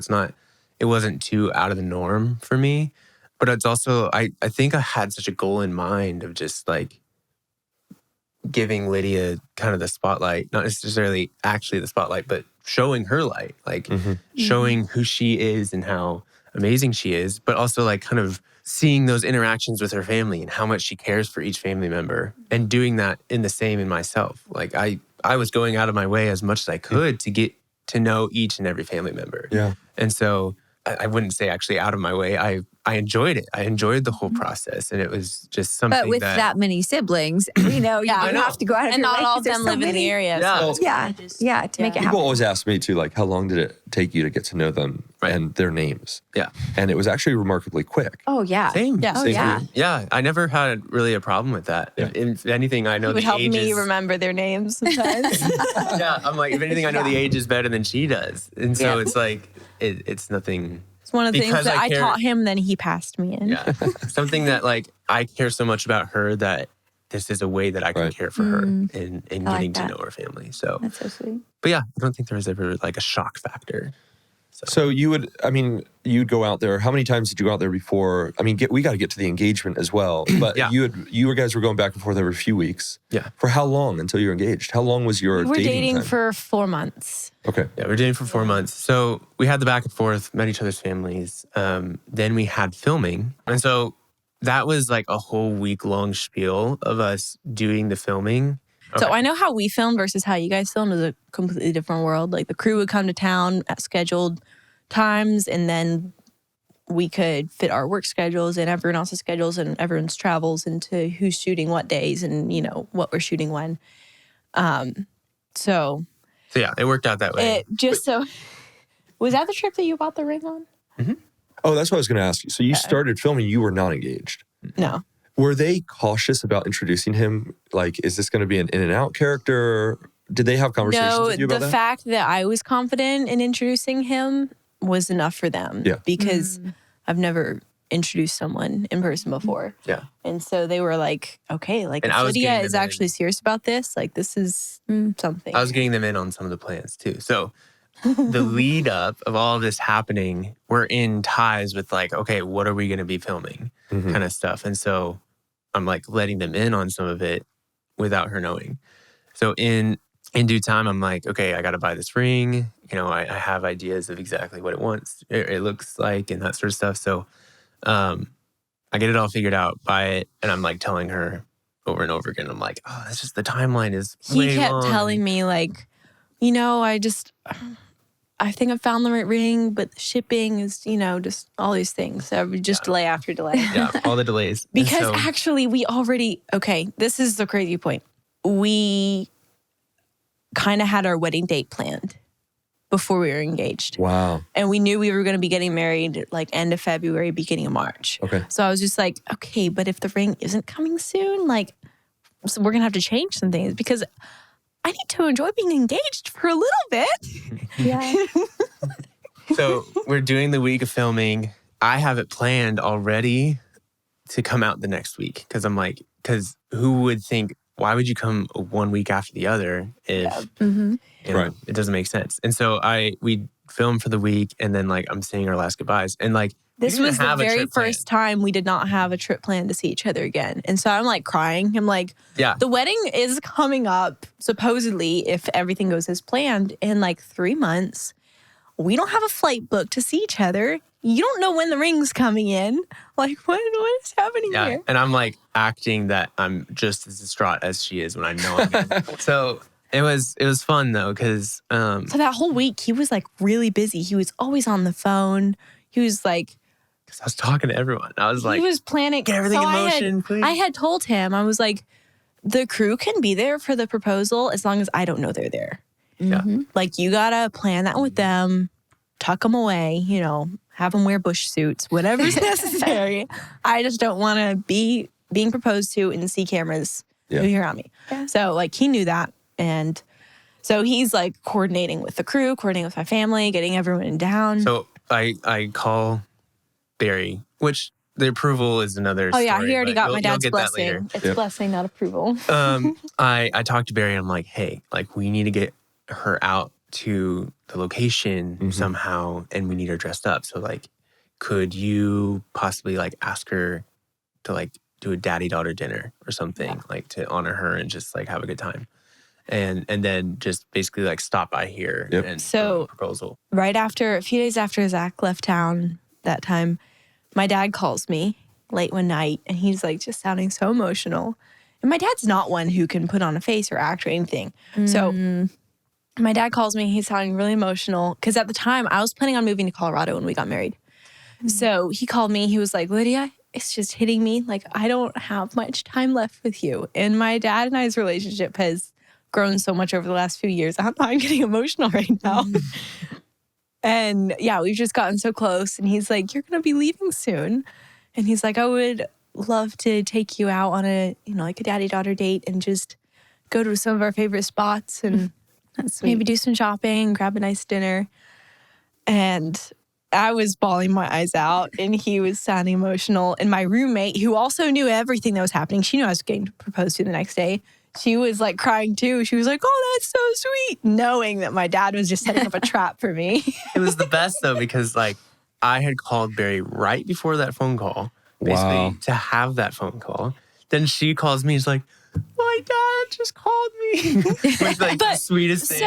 it wasn't too out of the norm for me. But it's also, I think I had such a goal in mind of just like giving Lydia kind of the spotlight, not necessarily actually the spotlight, but showing her light, like showing who she is and how amazing she is, but also like kind of seeing those interactions with her family and how much she cares for each family member, and doing that in the same in myself. Like I was going out of my way as much as I could to get to know each and every family member. Yeah. And so I wouldn't say actually out of my way. I enjoyed it. I enjoyed the whole process, and it was just something But with that many siblings, you I know. have to go out of And your not way all 'cause of there's them so live in the many. area. Yeah. So it's Yeah. kinda just- Yeah, to make it People happen. always ask me too, like, how long did it take you to get to know them Right. and their names? Yeah. And it was actually remarkably quick. Oh, yeah. Same. Yeah. Oh, Same yeah. here. Yeah. I never had really a problem with that. Yeah. If anything, I know It would the help age me is, remember their names sometimes. Yeah, I'm like, if anything, I know the age is better than she does, and so it's like it's nothing. It's one of the Because things that I I care- taught him, then he passed me in. Yeah, something that like I care so much about her that this is a way that I can Right. care for her in I like getting to that. know her family. So, That's so sweet. but yeah, I don't think there was ever like a shock factor. So you'd go out there. How many times did you go out there before? I mean, we got to get to the engagement as well. But Yeah. you guys were going back and forth every few weeks. Yeah. For how long until you were engaged? How long was your We were dating time? for 4 months. Okay. Yeah, we were dating for 4 months. So we had the back and forth, met each other's families. Then we had filming. And so that was like a whole week-long spiel of us doing the filming. So I know how we filmed versus how you guys filmed is a completely different world. Like the crew would come to town at scheduled times, and then we could fit our work schedules and everyone else's schedules and everyone's travels into who's shooting what days and what we're shooting when. So yeah, it worked out that way. it just so was that the trip that you bought the ring on? Oh, that's what I was going to ask you. So you started filming. You were not engaged. No. Were they cautious about introducing him? Like, is this going to be an in and out character? Did they have conversations No, with you about the that? fact that I was confident in introducing him was enough for them. Yeah. Because I've never introduced someone in person before. Yeah. And so they were like, okay, like And if I was Lydia getting is them in. actually serious about this, like this is something. I was getting them in on some of the plans too. So the lead up of all of this happening, we're in ties with like, okay, what are we going to be filming kind of stuff. And so I'm like letting them in on some of it without her knowing. So in due time, I'm like, okay, I got to buy this ring. I have ideas of exactly what it looks like and that sort of stuff. So I get it all figured out, buy it. And I'm like telling her over and over again, I'm like, oh, it's just the timeline is way he kept long. telling me like, I think I found the right ring, but the shipping is, just all these things. So we just delay after delay. Yeah, all the delays. And Because so- actually this is the crazy point. We kind of had our wedding date planned before we were engaged. Wow. And we knew we were going to be getting married like end of February, beginning of March. Okay. So I was just like, okay, but if the ring isn't coming soon, like, so we're going to have to change some things because I need to enjoy being engaged for a little bit. Yeah. So we're doing the week of filming. I have it planned already to come out the next week because who would think, why would you come 1 week after the other if Right. it doesn't make sense? And so we filmed for the week, and then like I'm saying our last goodbyes, and like This we was didn't the have a very trip planned. first time we did not have a trip planned to see each other again. And so I'm like crying. I'm like, Yeah. the wedding is coming up, supposedly, if everything goes as planned, in like 3 months. We don't have a flight booked to see each other. You don't know when the ring's coming in. Like, what is happening Yeah. here? And I'm like acting that I'm just as distraught as she is when I know I'm in. So It was fun though, because So that whole week he was like really busy. He was always on the phone. He was like, I was talking to everyone. I was like, he was planning. get everything So in motion, please. I had told him, I was like, the crew can be there for the proposal as long as I don't know they're there. Yeah. Like, you gotta plan that with them, tuck them away, you know, have them wear bush suits, whatever's necessary. I just don't want to be being proposed to and see cameras moving around me. Yeah. So like, he knew that. And so he's like coordinating with the crew, coordinating with my family, getting everyone down. So I call Barry, which the approval is another story. Oh yeah, he already got my dad's you'll get that later. blessing. It's blessing, not approval. I talked to Barry and I'm like, hey, like we need to get her out to the location somehow and we need her dressed up. So like, could you possibly like ask her to like do a daddy-daughter dinner or something like to honor her and just like have a good time? And then just basically like stop by here and so proposal. Right after, a few days after Zac left town that time, my dad calls me late one night and he's like just sounding so emotional. And my dad's not one who can put on a face or act or anything. So my dad calls me, he's sounding really emotional because at the time I was planning on moving to Colorado when we got married. So he called me, he was like, Lydia, it's just hitting me. Like, I don't have much time left with you. And my dad and I's relationship has grown so much over the last few years. I'm getting emotional right now. And yeah, we've just gotten so close. And he's like, you're going to be leaving soon. And he's like, I would love to take you out on a, you know, like a daddy-daughter date and just go to some of our favorite spots and maybe do some shopping, grab a nice dinner. And I was bawling my eyes out and he was sounding emotional. And my roommate, who also knew everything that was happening, she knew I was getting proposed to the next day. She was like crying too. She was like, oh, that's so sweet. Knowing that my dad was just setting up a trap for me. It was the best though, because like I had called Barry right before that phone call, basically to have that phone call. Then she calls me, she's like, my dad just called me. Which is like the sweetest thing.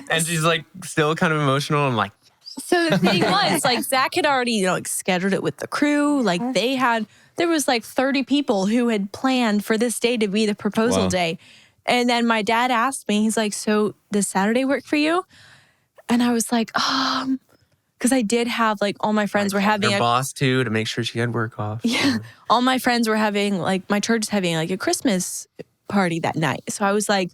And she's like still kind of emotional. I'm like, so the thing was, like, Zac had already, you know, like scheduled it with the crew. Like there was like 30 people who had planned for this day to be the proposal day. And then my dad asked me, he's like, so does Saturday work for you? And I was like, because I did have like all my friends were having her boss too to make sure she had work off. Yeah. All my friends were having, like, my church is having like a Christmas party that night. So I was like,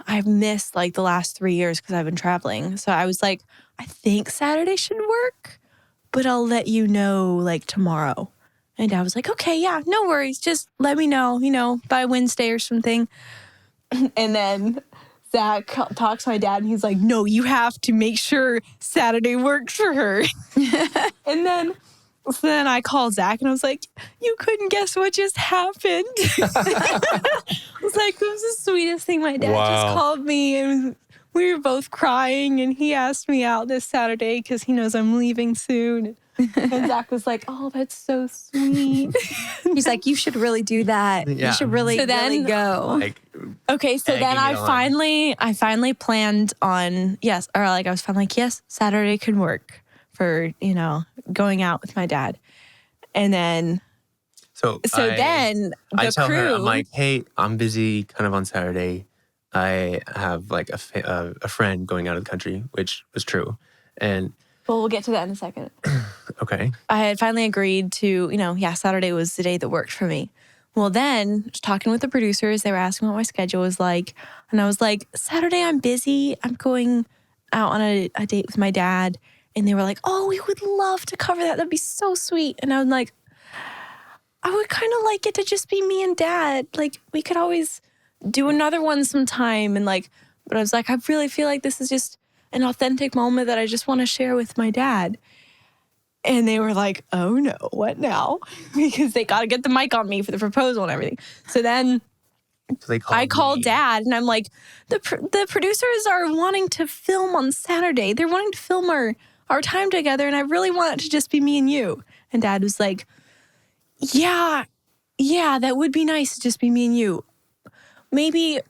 I've missed like the last 3 years because I've been traveling. So I was like, I think Saturday should work, but I'll let you know like tomorrow. And Dad was like, okay, yeah, no worries. Just let me know, you know, by Wednesday or something. And then Zac talks to my dad and he's like, no, you have to make sure Saturday works for her. And so then I called Zac and I was like, you couldn't guess what just happened. I was like, it was the sweetest thing. My dad just called me and we were both crying and he asked me out this Saturday because he knows I'm leaving soon. And Zac was like, oh, that's so sweet. He's like, you should really do that. Yeah. You should really, really go. like, okay, so then I finally planned on, yes, Saturday could work for, you know, going out with my dad. And then then I the tell crew, her, I'm like, hey, I'm busy kind of on Saturday. I have like a friend going out of the country, which was true. And well, we'll get to that in a second. okay. I had finally agreed to, you know, Saturday was the day that worked for me. Well, then just talking with the producers, they were asking what my schedule was like. And I was like, Saturday, I'm busy. I'm going out on a date with my dad. And they were like, oh, we would love to cover that. That'd be so sweet. And I was like, I would kind of like it to just be me and Dad. Like, we could always do another one sometime. And like, but I was like, I really feel like this is just an authentic moment that I just want to share with my dad. And they were like, oh no, what now? Because they got to get the mic on me for the proposal and everything. So then I called Dad and I'm like, the producers are wanting to film on Saturday. They're wanting to film our time together. And I really want it to just be me and you. And Dad was like, yeah, that would be nice to just be me and you. Maybe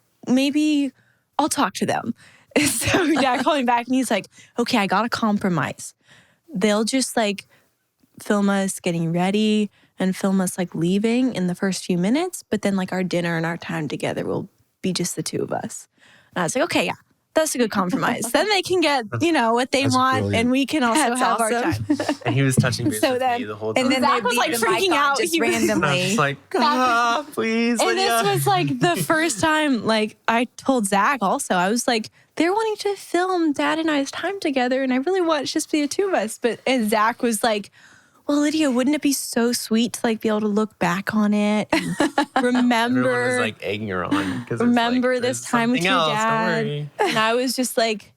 I'll talk to them. So Dad called me back and he's like, okay, I got a compromise. They'll just like film us getting ready and film us like leaving in the first few minutes. But then like our dinner and our time together will be just the two of us. And I was like, okay, yeah, that's a good compromise. Then they can get, what they want, brilliant. and we can also That's have our awesome. time. And he was touching base So with then- me the whole time. And then Zach they was, like, leave the mic freaking on out. just He was- And I was randomly. just like, please, And Lydia. this was like the first time, like I told Zach also, I was like, they're wanting to film Dad and I's time together, and I really want it to just be the two of us. And Zach was like, well, Lydia, wouldn't it be so sweet to like be able to look back on it and remember? Everyone was like egging her on. Remember this this time with your dad. Don't worry. And I was just like,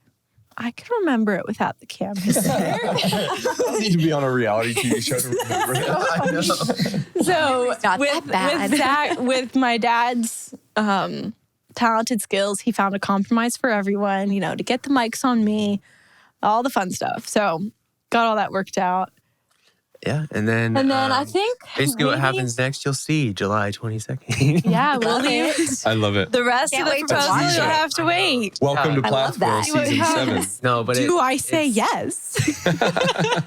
I can remember it without the camera there. I need to be on a reality TV show to remember it. I know. So not with that bad. Zach, with my dad's talented skills, he found a compromise for everyone, to get the mics on me, all the fun stuff. So got all that worked out. Yeah, and then I think basically what maybe- happens next, you'll see July 22nd. Yeah, we'll Love leave. it. I love it. The rest Can't of wait the to proposal, watch you'll it. have to wait. Welcome to I love Plathville, that. season 7. No, but Do I say it's- yes?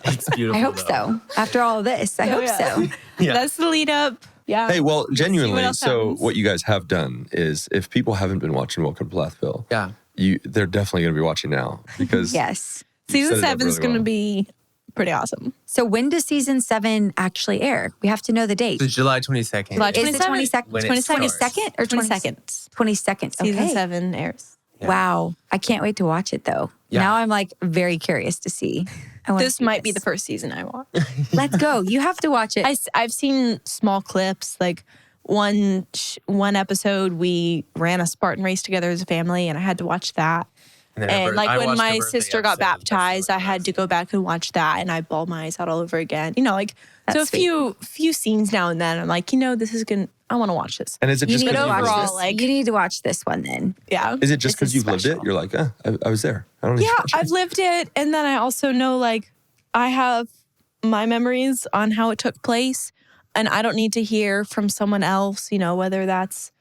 It's beautiful. I hope though. so. After all of this, I hope so. Yeah. That's the lead up. Yeah. Hey, well, genuinely, else so happens. what you guys have done is, if people haven't been watching Welcome to Plathville, Yeah. they're definitely going to be watching now because Yes. Season set it up 7 is really going to well. be pretty awesome. So when does season 7 actually air? We have to know the date. It's July 22nd. July Is it 22nd? When it 22nd starts. or 22nd. 22nd. Season Okay. 7 airs. Yeah. Wow. I can't wait to watch it though. Yeah. Now I'm like very curious to see. I wanna This see might be the this. first season I watch. Let's go. You have to watch it. I've seen small clips, like one episode we ran a Spartan race together as a family, and I had to watch that. And, then And I like when watched my the birthday sister got episode. That's baptized, really I had to nice. go back and watch that, and I bawled my eyes out all over again. Like That's so a sweet. few scenes now and then. I'm like, this is good. I want to watch this. And is it you just need because to you've watch lived overall, this. it? like- You need to watch this one then. Yeah. Is it just This because is you've lived it? special. You're like, I was there. I don't need to Yeah, watch it. I've lived it, and then I also know like I have my memories on how it took place, and I don't need to hear from someone else. Whether that's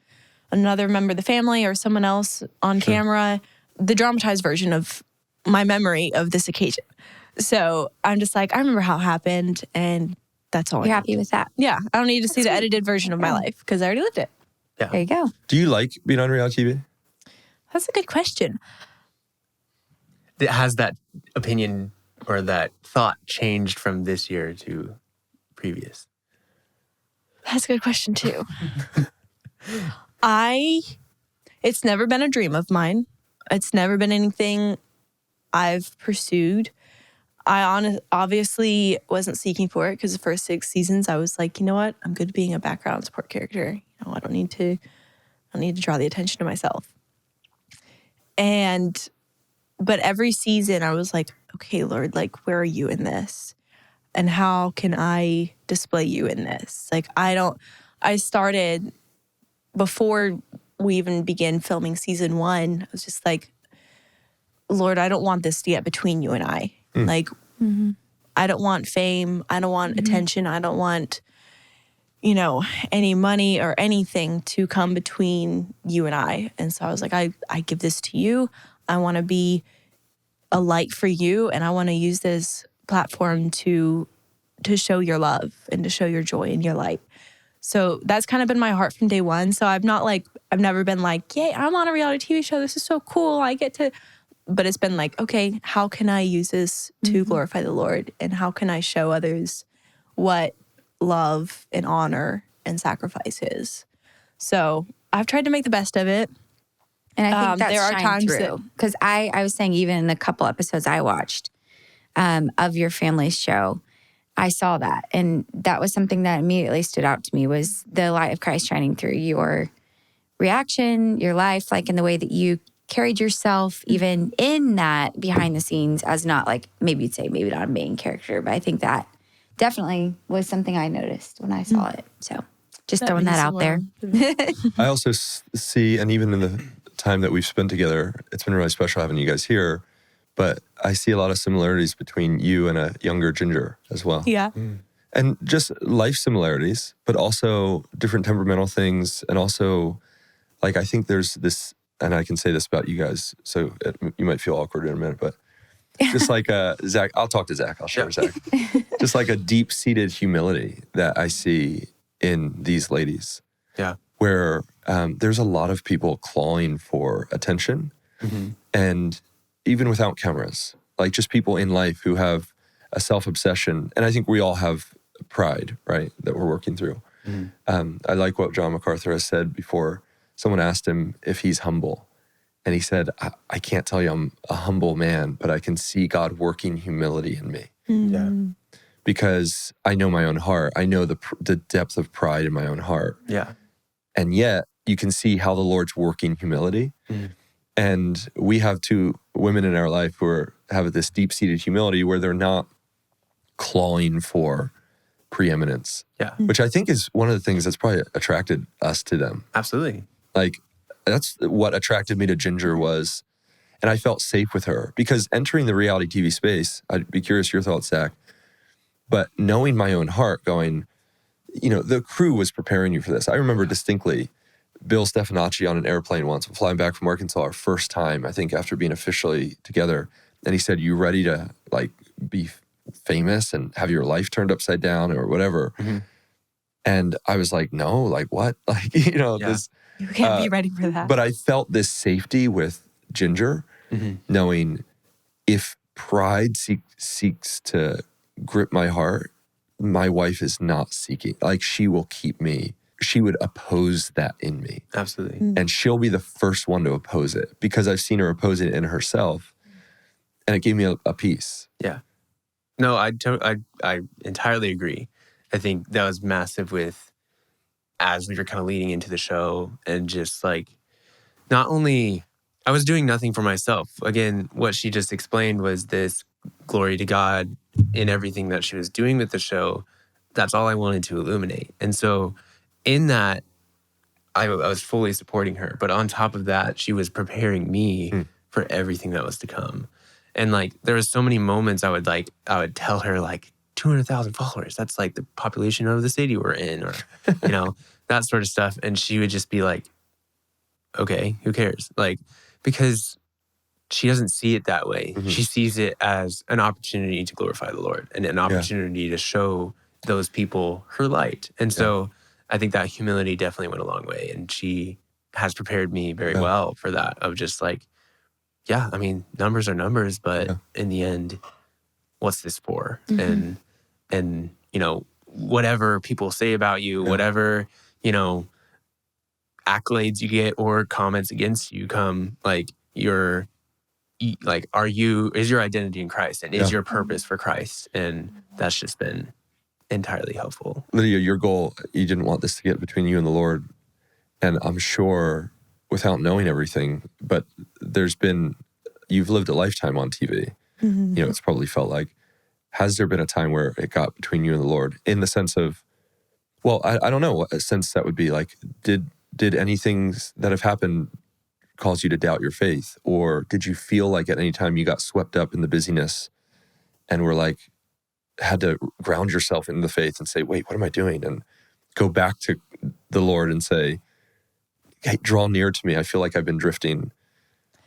another member of the family or someone else on camera, the dramatized version of my memory of this occasion. So I'm just like, I remember how it happened, and that's all. You're I happy with that. need. Yeah, I don't need to see the edited version of my life because I already lived it. There you go. Do you like being on reality TV? That's a good question. Has that opinion or that thought changed from this year to previous? That's a good question too. It's never been a dream of mine. It's never been anything I've pursued. I obviously wasn't seeking for it because the first 6 seasons I was like, you know what? I'm good being a background support character. I don't need to draw the attention to myself. But every season I was like, okay, Lord, like, where are you in this? And how can I display you in this? Like, I started before we even began filming season 1. I was just like, Lord, I don't want this to get between you and I. Like, I don't want fame. I don't want attention. I don't want, any money or anything to come between you and I. And so I was like, I give this to you. I want to be a light for you, and I want to use this platform to show your love and to show your joy and your light. So that's kind of been my heart from day one. So I've never been like, yay, I'm on a reality TV show. This is so cool. I get to, but it's been like, okay, how can I use this to glorify the Lord? And how can I show others what love and honor and sacrifice is? So I've tried to make the best of it. And I think that's there are shined times through. Because I was saying, even in the couple episodes I watched of your family's show, I saw that. And that was something that immediately stood out to me, was the light of Christ shining through your reaction, your life, like in the way that you carried yourself, even in that behind the scenes, as not like, maybe you'd say maybe not a main character, but I think that definitely was something I noticed when I saw it. So just throwing that out there. I also see, and even in the time that we've spent together, it's been really special having you guys here. But I see a lot of similarities between you and a younger Ginger as well. Yeah. And just life similarities, but also different temperamental things. And also, like, I think there's this, and I can say this about you guys, so you might feel awkward in a minute, but just like Zac, I'll talk to Zac, I'll share Zac. Just like a deep-seated humility that I see in these ladies. Yeah. Where there's a lot of people clawing for attention. And even without cameras, like just people in life who have a self-obsession. And I think we all have pride, right, that we're working through. I like what John MacArthur has said before. Someone asked him if he's humble. And he said, I can't tell you I'm a humble man, but I can see God working humility in me. Yeah. Because I know my own heart. I know the depth of pride in my own heart. Yeah. And yet you can see how the Lord's working humility. And we have two women in our life who have this deep-seated humility where they're not clawing for preeminence. Yeah. Which I think is one of the things that's probably attracted us to them. Absolutely. Like, that's what attracted me to Ginger was, and I felt safe with her because entering the reality TV space, I'd be curious your thoughts, Zac, but knowing my own heart going, the crew was preparing you for this. I remember distinctly Bill Stefanacci on an airplane once, flying back from Arkansas, our first time, I think, after being officially together. And he said, you ready to be famous and have your life turned upside down or whatever? And I was like, no, what? This. You can't be ready for that. But I felt this safety with Ginger, knowing if pride seeks to grip my heart, my wife is not seeking. She will keep me. She would oppose that in me. Absolutely. And she'll be the first one to oppose it because I've seen her oppose it in herself. And it gave me a peace. Yeah. No, I entirely agree. I think that was massive as we were kind of leading into the show and just not only, I was doing nothing for myself. Again, what she just explained was this glory to God in everything that she was doing with the show. That's all I wanted to illuminate. And so in that, I was fully supporting her. But on top of that, she was preparing me for everything that was to come. And there was so many moments I would tell her 200,000 followers. That's the population of the city we're in, or, that sort of stuff. And she would just be like, okay, who cares? Because she doesn't see it that way. She sees it as an opportunity to glorify the Lord and an opportunity to show those people her light. And so I think that humility definitely went a long way. And she has prepared me very well for that, of just numbers are numbers, but in the end, what's this for? And whatever people say about you, whatever, accolades you get or comments against you come, is your identity in Christ and is your purpose for Christ? And that's just been entirely helpful. Lydia, your goal, you didn't want this to get between you and the Lord. And I'm sure, without knowing everything, but you've lived a lifetime on TV. It's probably felt like, has there been a time where it got between you and the Lord in the sense of, well, I don't know what a sense that would be like. Did anything that have happened cause you to doubt your faith? Or did you feel like at any time you got swept up in the busyness and were had to ground yourself in the faith and say, wait, what am I doing? And go back to the Lord and say, hey, draw near to me. I feel like I've been drifting.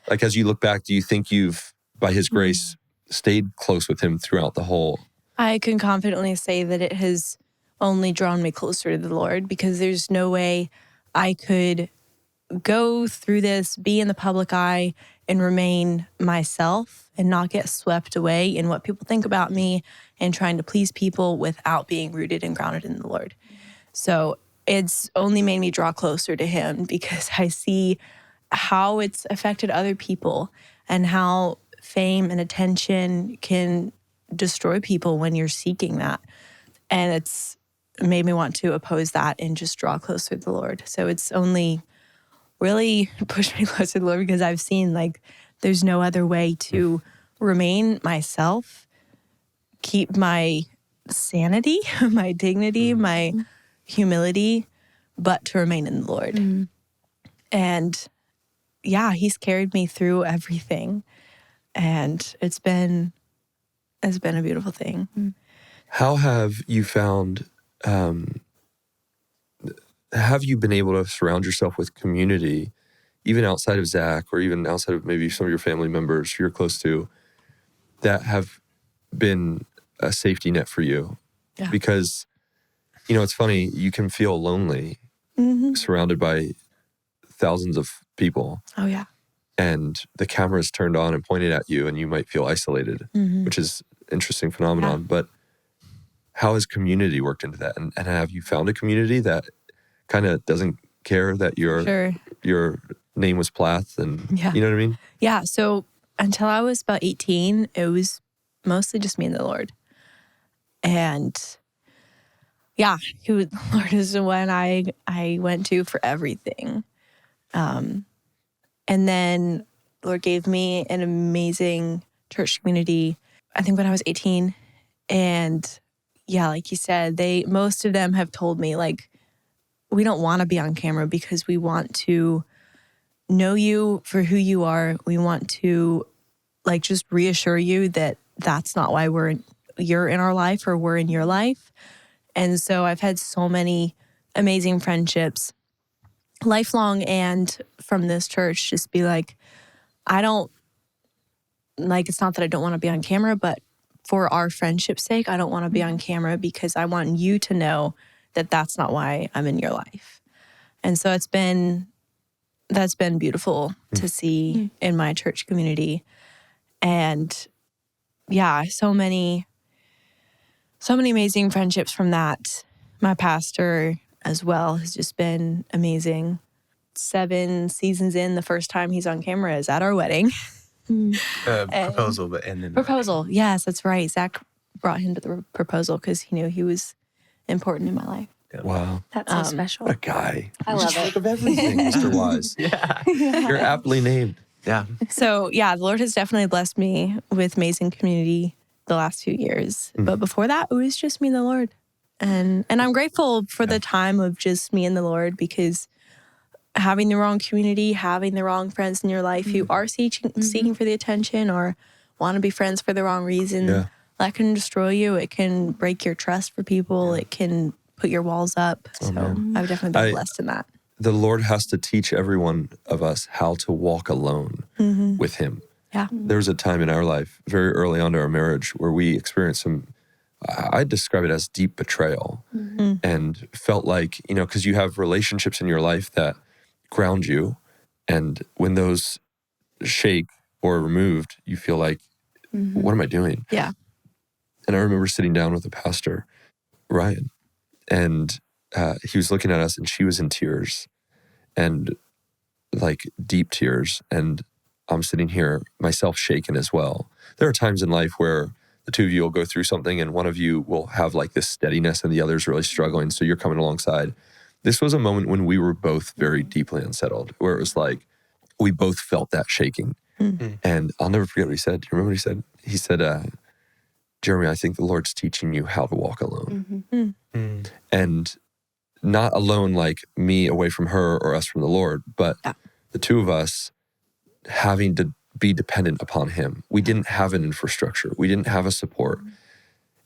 As you look back, do you think you've, by his grace, stayed close with him throughout the whole? I can confidently say that it has only drawn me closer to the Lord, because there's no way I could go through this, be in the public eye, and remain myself and not get swept away in what people think about me and trying to please people without being rooted and grounded in the Lord. So it's only made me draw closer to him, because I see how it's affected other people and how fame and attention can destroy people when you're seeking that. And it's made me want to oppose that and just draw closer to the Lord. So it's only really pushed me closer to the Lord, because I've seen there's no other way to remain myself, keep my sanity, my dignity, my humility, but to remain in the Lord. And he's carried me through everything. And it's been a beautiful thing. How have you found, have you been able to surround yourself with community, even outside of Zac or even outside of maybe some of your family members you're close to, that have been a safety net for you? Yeah. Because, it's funny, you can feel lonely surrounded by thousands of people. Oh, yeah. and the camera is turned on and pointed at you and you might feel isolated, which is an interesting phenomenon. But how has community worked into that? And have you found a community that kind of doesn't care that your name was Plath and you know what I mean? Yeah. So until I was about 18, it was mostly just me and the Lord. And the Lord is the one I went to for everything. And then the Lord gave me an amazing church community, I think when I was 18. And like you said, most of them have told me, like, we don't want to be on camera because we want to know you for who you are. We want to, like, just reassure you that that's not why you're in our life or we're in your life. And so I've had so many amazing friendships, lifelong and from this church, just be like, it's not that I don't want to be on camera, but for our friendship's sake, I don't want to be on camera because I want you to know that that's not why I'm in your life. And so that's been beautiful to see in my church community. And so many amazing friendships from that. My pastor as well has just been amazing. 7 seasons in, the first time he's on camera is at our wedding. Proposal. Proposal. Yes, that's right. Zac brought him to the proposal because he knew he was important in my life. Yeah. Wow. That's so special. What a guy. I love it. Of everything, Mr. Wise. You're aptly named. Yeah. So the Lord has definitely blessed me with amazing community the last few years. But before that, it was just me and the Lord. And I'm grateful for the time of just me and the Lord, because having the wrong community, having the wrong friends in your life who are seeking for the attention or want to be friends for the wrong reason, that can destroy you. It can break your trust for people. It can put your walls up. So I've definitely been blessed in that. The Lord has to teach every one of us how to walk alone with Him. Yeah. There was a time in our life, very early on to our marriage, where we experienced some, I'd describe it as deep betrayal, and felt like, because you have relationships in your life that ground you, and when those shake or are removed, you feel like, what am I doing? Yeah. And I remember sitting down with a pastor, Ryan, and he was looking at us, and she was in tears, and like deep tears, and I'm sitting here, myself shaken as well. There are times in life where the two of you will go through something and one of you will have like this steadiness and the other's really struggling, so you're coming alongside. This was a moment when we were both very deeply unsettled, where it was like we both felt that shaking. And I'll never forget what he said. Do you remember what he said? He said, Jeremy, I think the Lord's teaching you how to walk alone. And not alone like me away from her or us from the Lord, but the two of us having to be dependent upon Him. We didn't have an infrastructure. We didn't have a support.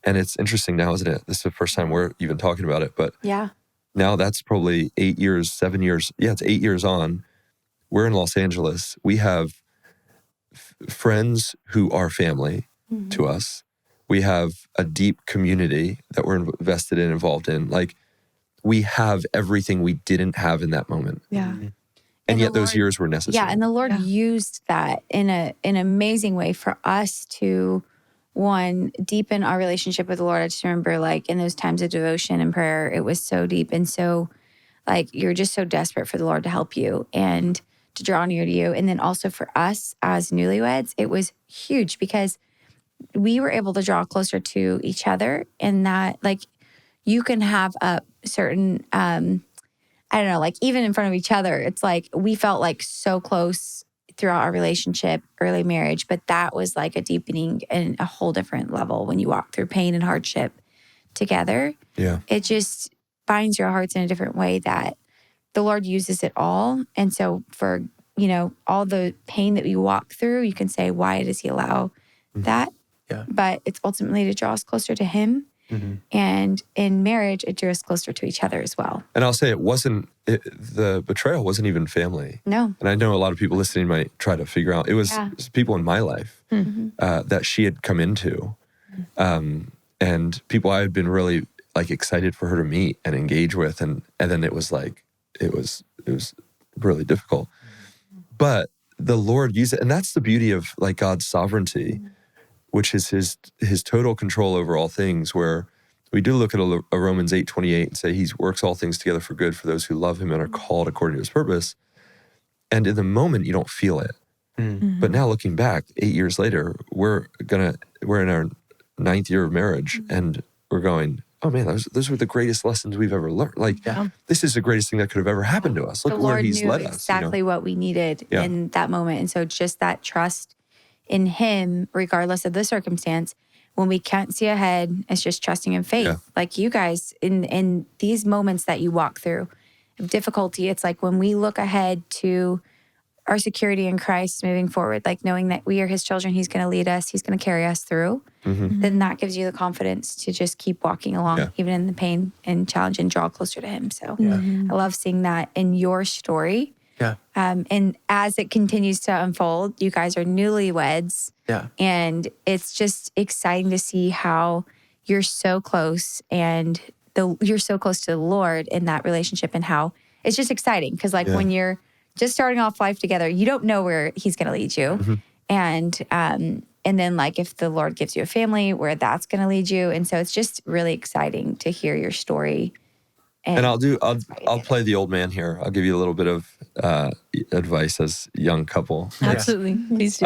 And it's interesting now, isn't it? This is the first time we're even talking about it, but now that's probably 8 years, 7 years. Yeah, it's 8 years on. We're in Los Angeles. We have friends who are family to us. We have a deep community that we're invested in, involved in. Like, we have everything we didn't have in that moment. Yeah. And yet those years were necessary. Yeah, and the Lord used that in an amazing way for us to, one, deepen our relationship with the Lord. I just remember, like, in those times of devotion and prayer, it was so deep. And so, like, you're just so desperate for the Lord to help you and to draw near to you. And then also for us as newlyweds, it was huge because we were able to draw closer to each other, and that, like, you can have a certain, I don't know, like, even in front of each other, it's like we felt like so close throughout our relationship, early marriage, but that was like a deepening and a whole different level when you walk through pain and hardship together. Yeah. It just binds your hearts in a different way that the Lord uses it all. And so for, all the pain that we walk through, you can say, why does He allow that? Yeah. But it's ultimately to draw us closer to Him. And in marriage, it drew us closer to each other as well. And I'll say the betrayal wasn't even family. No. And I know a lot of people listening might try to figure out, it was people in my life that she had come into, and people I had been really like excited for her to meet and engage with. And then it was like, it was really difficult. But the Lord used it. And that's the beauty of like God's sovereignty, which is his total control over all things, where we do look at a Romans 8:28 and say he works all things together for good for those who love him and are called according to his purpose. And in the moment, you don't feel it. But now looking back, 8 years later, we're in our 9th year of marriage, and we're going, oh man, those were the greatest lessons we've ever learned. Like, this is the greatest thing that could have ever happened to us. Look where he's led us. Exactly what we needed in that moment. And so just that trust in him, regardless of the circumstance, when we can't see ahead, it's just trusting in faith. Yeah. Like you guys, in these moments that you walk through of difficulty, it's like when we look ahead to our security in Christ moving forward, like knowing that we are his children, he's going to lead us, he's going to carry us through, then that gives you the confidence to just keep walking along, even in the pain and challenge, and draw closer to him. So I love seeing that in your story. Yeah. And as it continues to unfold, you guys are newlyweds. Yeah. And it's just exciting to see how you're so close, and you're so close to the Lord in that relationship, and how it's just exciting because when you're just starting off life together, you don't know where he's going to lead you. And then like if the Lord gives you a family, where that's going to lead you. And so it's just really exciting to hear your story. And I'll play the old man here. I'll give you a little bit of advice as a young couple. Absolutely. Please do.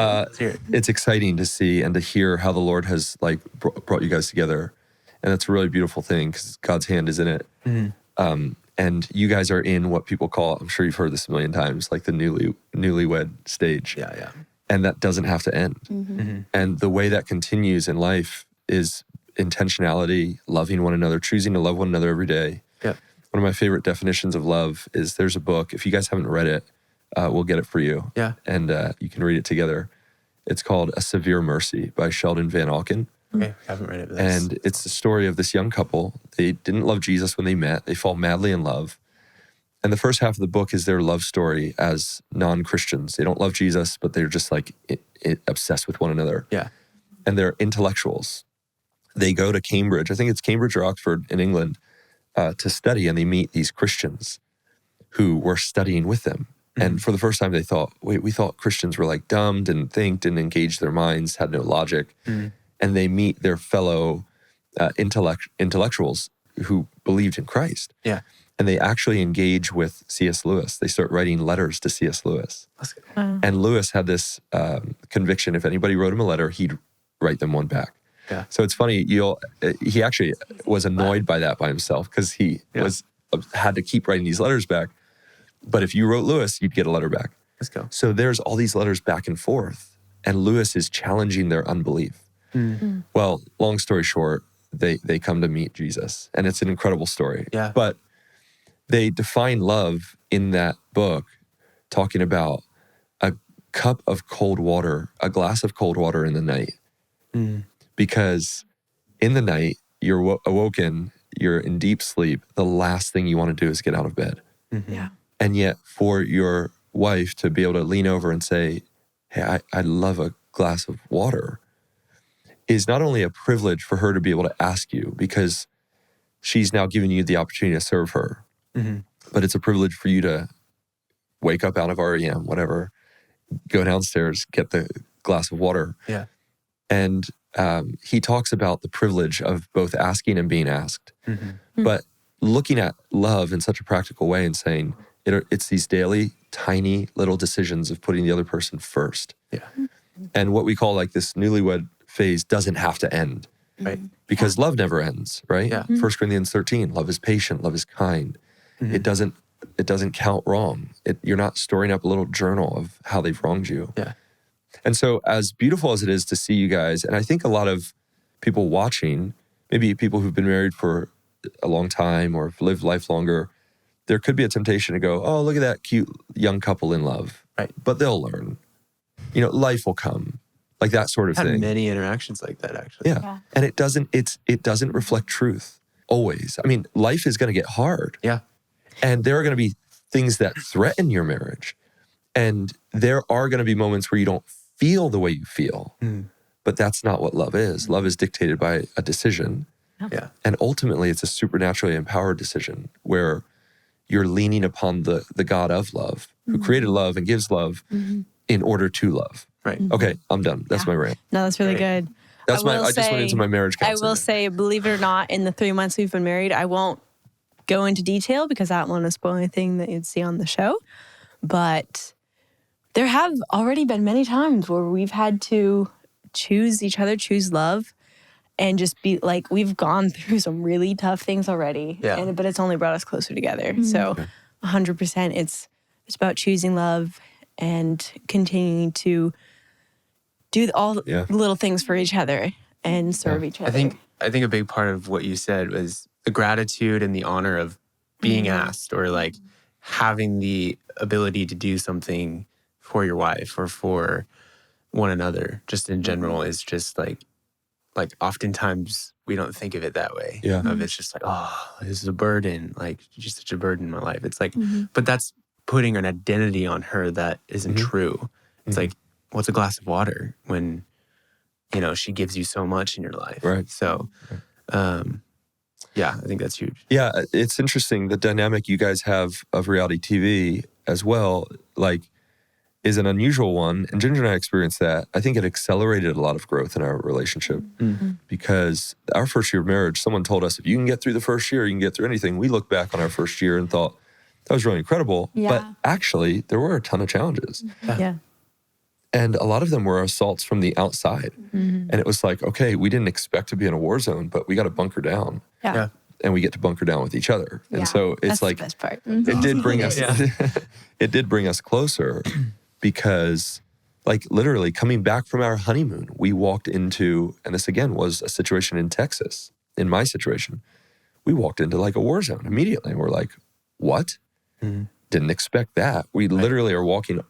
It's exciting to see and to hear how the Lord has like brought you guys together. And that's a really beautiful thing because God's hand is in it. And you guys are in what people call, I'm sure you've heard this a million times, like the newlywed stage. Yeah. And that doesn't have to end. And the way that continues in life is intentionality, loving one another, choosing to love one another every day. Yeah. One of my favorite definitions of love is there's a book. If you guys haven't read it, we'll get it for you. Yeah. And you can read it together. It's called A Severe Mercy by Sheldon Van Auken. Okay, I haven't read it. And it's the story of this young couple. They didn't love Jesus when they met. They fall madly in love. And the first half of the book is their love story as non-Christians. They don't love Jesus, but they're just like obsessed with one another. Yeah. And they're intellectuals. They go to Cambridge, I think it's Cambridge or Oxford in England, to study, and they meet these Christians who were studying with them. And for the first time they thought, wait, we thought Christians were like dumb, didn't think, didn't engage their minds, had no logic. And they meet their fellow intellectuals who believed in Christ. Yeah. And they actually engage with C.S. Lewis. They start writing letters to C.S. Lewis. And Lewis had this conviction, if anybody wrote him a letter, he'd write them one back. Yeah. So it's funny, he actually was annoyed by that by himself because he had to keep writing these letters back. But if you wrote Lewis, you'd get a letter back. Let's go. So there's all these letters back and forth, and Lewis is challenging their unbelief. Well, long story short, they come to meet Jesus, and it's an incredible story. Yeah. But they define love in that book, talking about a cup of cold water, a glass of cold water in the night. Because in the night, you're awoken, you're in deep sleep. The last thing you want to do is get out of bed. Yeah. And yet for your wife to be able to lean over and say, hey, I'd love a glass of water, is not only a privilege for her to be able to ask you because she's now giving you the opportunity to serve her, but it's a privilege for you to wake up out of REM, whatever, go downstairs, get the glass of water. Yeah. And he talks about the privilege of both asking and being asked, but looking at love in such a practical way and saying it's these daily, tiny little decisions of putting the other person first. Yeah. And what we call like this newlywed phase doesn't have to end. Right. Because love never ends, right? Yeah. 1 Corinthians 13, love is patient, love is kind. It doesn't count wrong. You're not storing up a little journal of how they've wronged you. Yeah. And so as beautiful as it is to see you guys, and I think a lot of people watching, maybe people who've been married for a long time or have lived life longer, there could be a temptation to go, oh, look at that cute young couple in love. Right. But they'll learn. Life will come. Like that sort of I've had thing. many interactions like that, actually. Yeah. And it doesn't reflect truth always. I mean, life is going to get hard. Yeah. And there are going to be things that threaten your marriage. And there are going to be moments where you don't feel the way you feel. But that's not what love is. Love is dictated by a decision. Yeah. And ultimately, it's a supernaturally empowered decision where you're leaning upon the God of love, who created love and gives love in order to love. Right. Okay, I'm done. That's my rant. No, that's really Great. good. That's I just went into my marriage I counseling. will say, believe it or not, in the 3 months we've been married, I won't go into detail because I don't want to spoil anything that you'd see on the show. But there have already been many times where we've had to choose each other, choose love, and just be like, we've gone through some really tough things already. Yeah. But it's only brought us closer together. So 100% it's about choosing love and continuing to do all the little things for each other and serve each other. I think a big part of what you said was the gratitude and the honor of being asked, or like having the ability to do something for your wife or for one another, just in general, is just like oftentimes we don't think of it that way. Yeah. Of it's just like, oh, this is a burden. Like, she's just such a burden in my life. It's like, but that's putting an identity on her that isn't true. It's like, what's a glass of water when, you know, she gives you so much in your life? Right. So, yeah, I think that's huge. Yeah, it's interesting. The dynamic you guys have of reality TV as well, like, is an unusual one. And Ginger and I experienced that. I think it accelerated a lot of growth in our relationship because our first year of marriage, someone told us, if you can get through the first year, you can get through anything. We looked back on our first year and thought, that was really incredible. Yeah. But actually, there were a ton of challenges. Yeah. And a lot of them were assaults from the outside. And it was like, okay, we didn't expect to be in a war zone, but we got to bunker down. Yeah. And we get to bunker down with each other. And so it's That's like, the best part. it did bring us, it did bring us closer because, like, literally coming back from our honeymoon, we walked into, and this again was a situation in Texas, in my situation, we walked into like a war zone immediately. And we're like, what? Didn't expect that. We literally are walking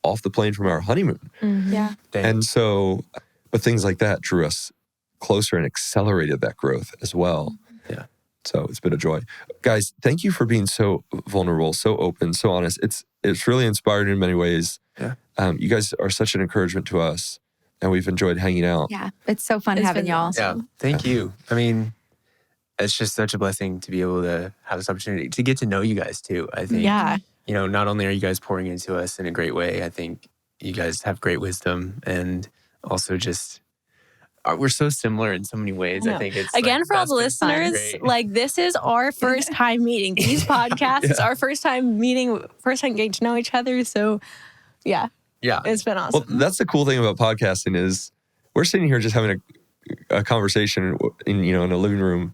off the plane from our honeymoon. Yeah. And so, but things like that drew us closer and accelerated that growth as well. Yeah. So it's been a joy. Guys, thank you for being so vulnerable, so open, so honest. It's really inspired in many ways. Yeah. You guys are such an encouragement to us, and we've enjoyed hanging out. Yeah. It's so fun It's having been y'all. awesome. Yeah. Thank you. I mean, it's just such a blessing to be able to have this opportunity to get to know you guys too. I think, Yeah. you know, not only are you guys pouring into us in a great way, I think you guys have great wisdom, and also just, we're so similar in so many ways. I think it's again, like, for all the that's been listeners, great. like, this is our first time meeting. These podcasts, it's our first time meeting, first time getting to know each other. So yeah, it's been awesome. Well, that's the cool thing about podcasting is we're sitting here just having a conversation in a living room,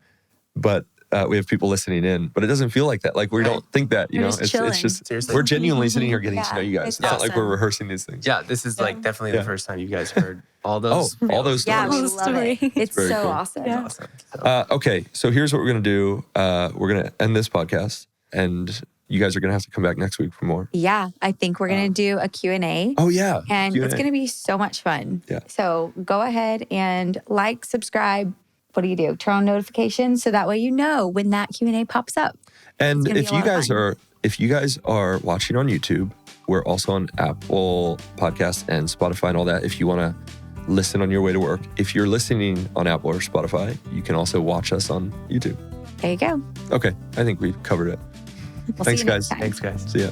but we have people listening in, but it doesn't feel like that. Like, we don't think that, You're just chilling. it's just, Seriously. we're genuinely sitting here getting to know you guys. It's It's not like awesome. we're rehearsing these things. Yeah, this is like definitely the first time you guys heard all those. all those Yeah, we stories. love it. It's very so cool. awesome. Yeah. Awesome. So, Okay, so here's what we're going to do. We're going to end this podcast, and you guys are going to have to come back next week for more. Yeah, I think we're going to do a Q&A. Oh, yeah. And Q&A. it's going to be so much fun. Yeah. So go ahead and like, subscribe. What do you do? Turn on notifications so that way you know when that Q&A pops up. And gonna be if a you lot of guys fun. are watching on YouTube, we're also on Apple Podcasts and Spotify and all that. If you want to listen on your way to work, if you're listening on Apple or Spotify, you can also watch us on YouTube. There you go. Okay, I think we've covered it. We'll Thanks, see you next guys. time. thanks, guys. See ya.